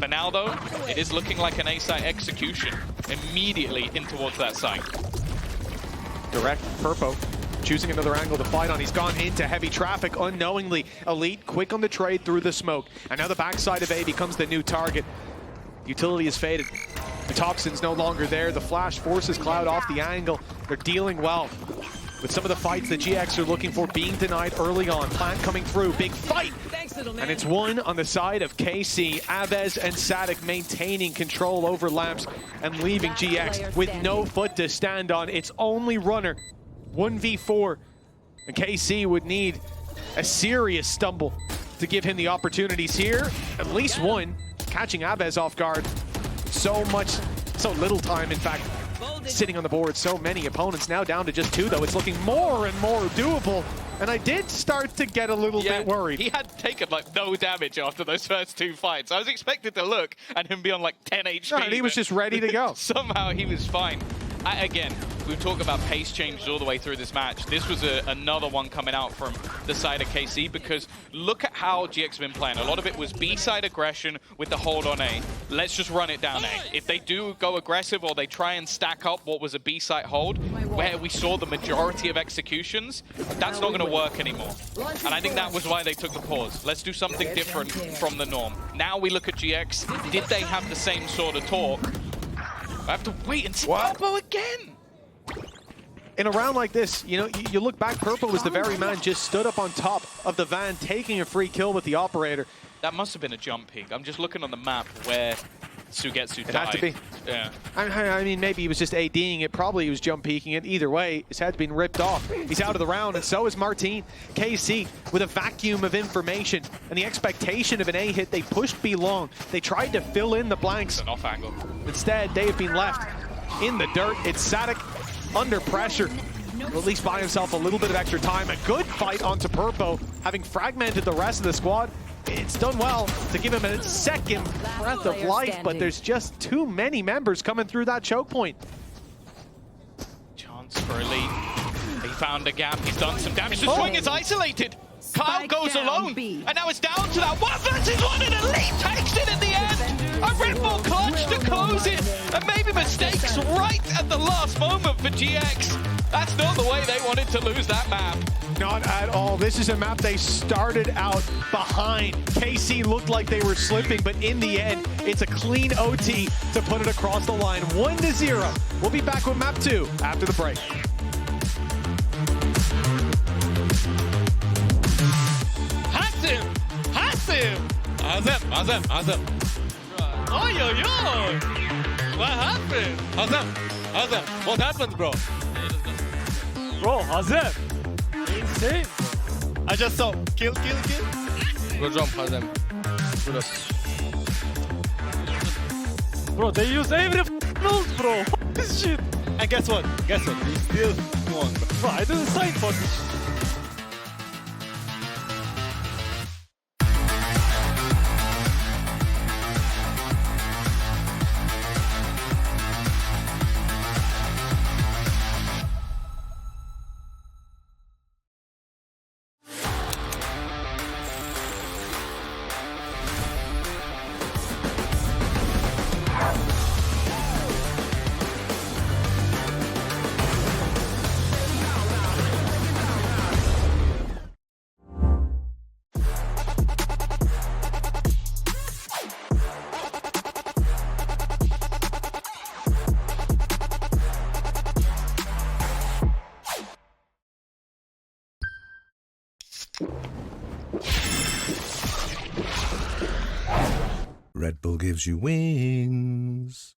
For now, though, it is looking like an A-site execution immediately in towards that site. Direct Purpo choosing another angle to fight on. He's gone into heavy traffic unknowingly. Elite quick on the trade through the smoke. And now the backside of A becomes the new target. Utility is faded. The Toxin's no longer there. The flash forces Cloud off the angle. They're dealing well with some of the fights that GX are looking for being denied early on. Plant coming through, big fight! And it's one on the side of KC. Aves and Sadek maintaining control over Lamps and leaving GX with no foot to stand on. It's only Runner, 1v4. And KC would need a serious stumble to give him the opportunities here. At least one, catching Aves off guard. So little time, in fact, sitting on the board. So many opponents, now down to just 2, though. It's looking more and more doable. And I did start to get a little bit worried. He had taken like no damage after those first 2 fights. I was expected to look and him be on like 10 HP. No, and he was just ready to go. Somehow he was fine. Again, we've talked about pace changes all the way through this match. This was another one coming out from the side of KC, because look at how GX have been playing. A lot of it was B-side aggression with the hold on A. Let's just run it down A. If they do go aggressive or they try and stack up what was a B-side hold, where we saw the majority of executions, that's not going to work anymore. And I think that was why they took the pause. Let's do something different from the norm. Now we look at GX. Did they have the same sort of talk? I have to wait and see Purpo again. In a round like this, you know, you look back, Purpo was the very man just stood up on top of the van, taking a free kill with the operator. That must have been a jump peak. I'm just looking on the map where Sugetsu died. It had to be. Yeah. I mean, maybe he was just ADing it. Probably he was jump peeking it. Either way, his head's been ripped off. He's out of the round, and so is Martine. KC with a vacuum of information and the expectation of an A hit. They pushed B long. They tried to fill in the blanks. An off angle. Instead, they have been left in the dirt. It's Sadek under pressure. Will at least buy himself a little bit of extra time. A good fight onto Purpo, having fragmented the rest of the squad. It's done well to give him a second breath of life, but there's just too many members coming through that choke point. Chance for Elite. He found a gap. He's done some damage. The swing is isolated. Kyle goes alone. And now it's down to that 1 versus 1, and Elite takes it in the end. A Red Bull clutch to close it. And maybe mistakes right at the last moment for GX. That's not the way they wanted to lose that map. Not at all. This is a map they started out behind. KC looked like they were slipping, but in the end, it's a clean OT to put it across the line. 1-0. We'll be back with map 2 after the break. Azem. Oh, yo. What happened? Azem. What happened, bro? Bro, Azem. Insane. I just saw. Kill. Good job, Hazem. Good up. Bro, they use every ult, bro. Fuck this shit. And guess what? We still won. Bro, I didn't sign for this shit. Red Bull gives you wings.